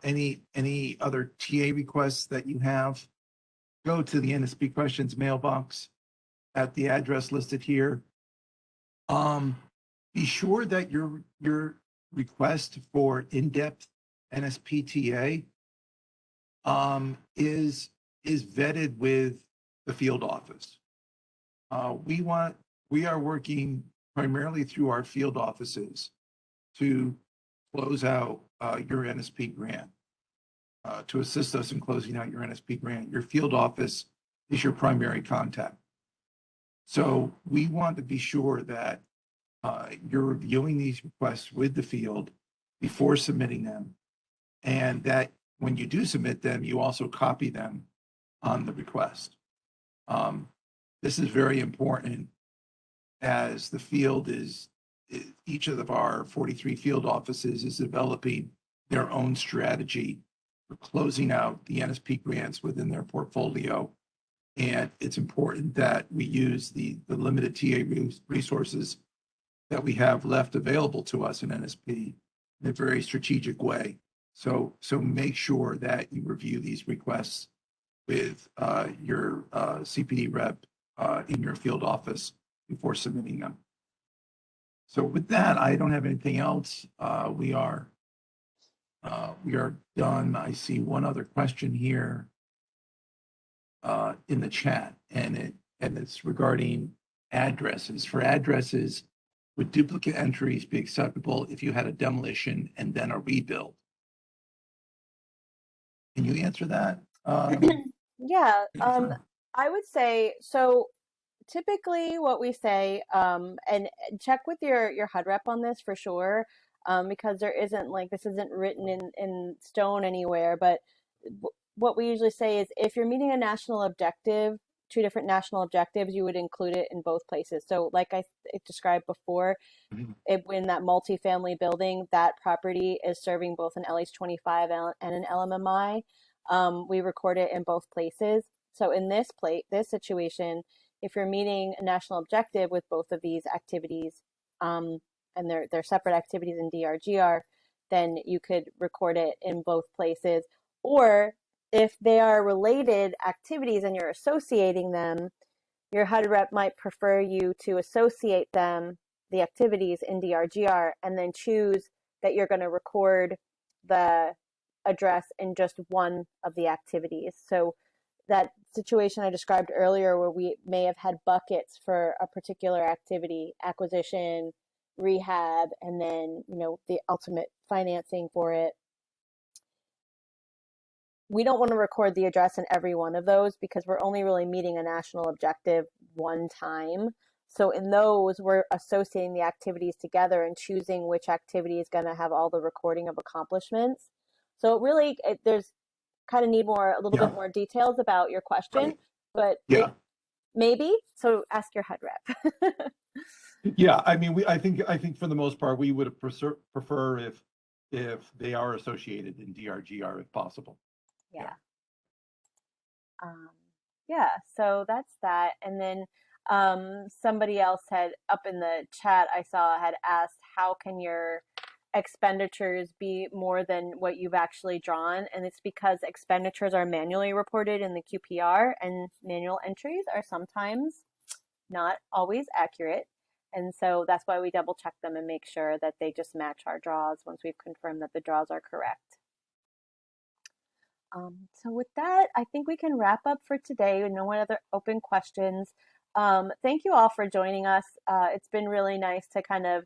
any other TA requests that you have, go to the NSP questions mailbox at the address listed here. Be sure that your request for in-depth NSPTA is vetted with the field office. We are working primarily through our field offices to close out your NSP grant. To assist us in closing out your NSP grant, your field office is your primary contact. So we want to be sure that you're reviewing these requests with the field before submitting them, and that when you do submit them, you also copy them on the request. This is very important as the field is, each of our 43 field offices is developing their own strategy for closing out the NSP grants within their portfolio. And it's important that we use the limited TA resources that we have left available to us in NSP in a very strategic way. So make sure that you review these requests with your CPD rep in your field office before submitting them. So with that, I don't have anything else. We are done. I see one other question here in the chat, and it's regarding addresses. For addresses, would duplicate entries be acceptable if you had a demolition and then a rebuild? Can you answer that? Yeah, I would say, so typically what we say, and check with your HUD rep on this for sure, because there isn't, like, this isn't written in stone anywhere, but what we usually say is if you're meeting a national objective, two different national objectives, you would include it in both places. So like I described before, in that multifamily building, that property is serving both an LH25 and an LMMI. We record it in both places. So in this situation, if you're meeting a national objective with both of these activities, and they're separate activities in DRGR, then you could record it in both places. Or if they are related activities and you're associating them, your HUD rep might prefer you to associate them, the activities, in DRGR, and then choose that you're going to record the address in just one of the activities. So that situation I described earlier, where we may have had buckets for a particular activity, acquisition, rehab, and then, the ultimate financing for it. We don't want to record the address in every one of those because we're only really meeting a national objective one time. So in those, we're associating the activities together and choosing which activity is going to have all the recording of accomplishments. So there's kind of need a little bit more details about your question, but maybe. So ask your HUD rep. Yeah, I mean, I think for the most part, we would prefer if they are associated in DRGR if possible. Yeah. So that's that. And then somebody else had up in the chat, I saw, had asked, how can your expenditures be more than what you've actually drawn? And it's because expenditures are manually reported in the QPR, and manual entries are sometimes not always accurate. And so that's why we double check them and make sure that they just match our draws once we've confirmed that the draws are correct. So with that, I think we can wrap up for today. No other open questions. Thank you all for joining us. It's been really nice to kind of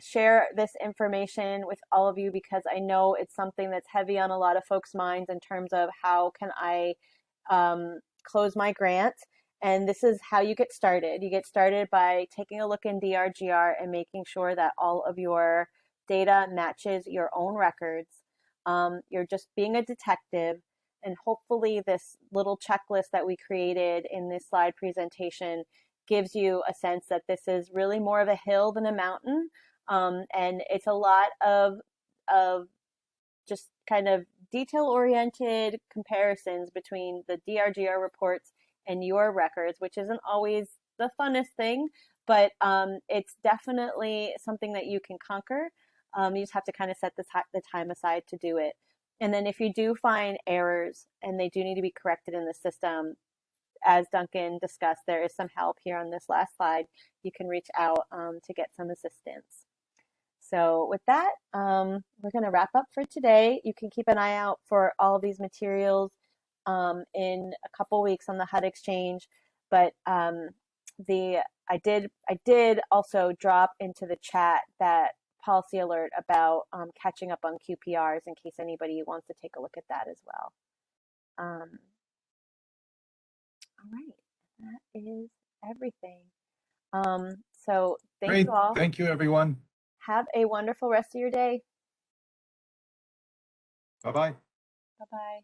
share this information with all of you, because I know it's something that's heavy on a lot of folks' minds in terms of how can I close my grant. And this is how you get started. You get started by taking a look in DRGR and making sure that all of your data matches your own records. You're just being a detective, and hopefully this little checklist that we created in this slide presentation gives you a sense that this is really more of a hill than a mountain. And it's a lot of just kind of detail-oriented comparisons between the DRGR reports and your records, which isn't always the funnest thing, but it's definitely something that you can conquer. You just have to kind of set the time aside to do it. And then if you do find errors and they do need to be corrected in the system, as Duncan discussed, there is some help here on this last slide. You can reach out to get some assistance. So with that, we're going to wrap up for today. You can keep an eye out for all of these materials in a couple weeks on the HUD Exchange, but I did also drop into the chat that policy alert about catching up on QPRs in case anybody wants to take a look at that as well. All right, that is everything. So thank Great. you all. Thank you, everyone. Have a wonderful rest of your day. Bye-bye. Bye-bye.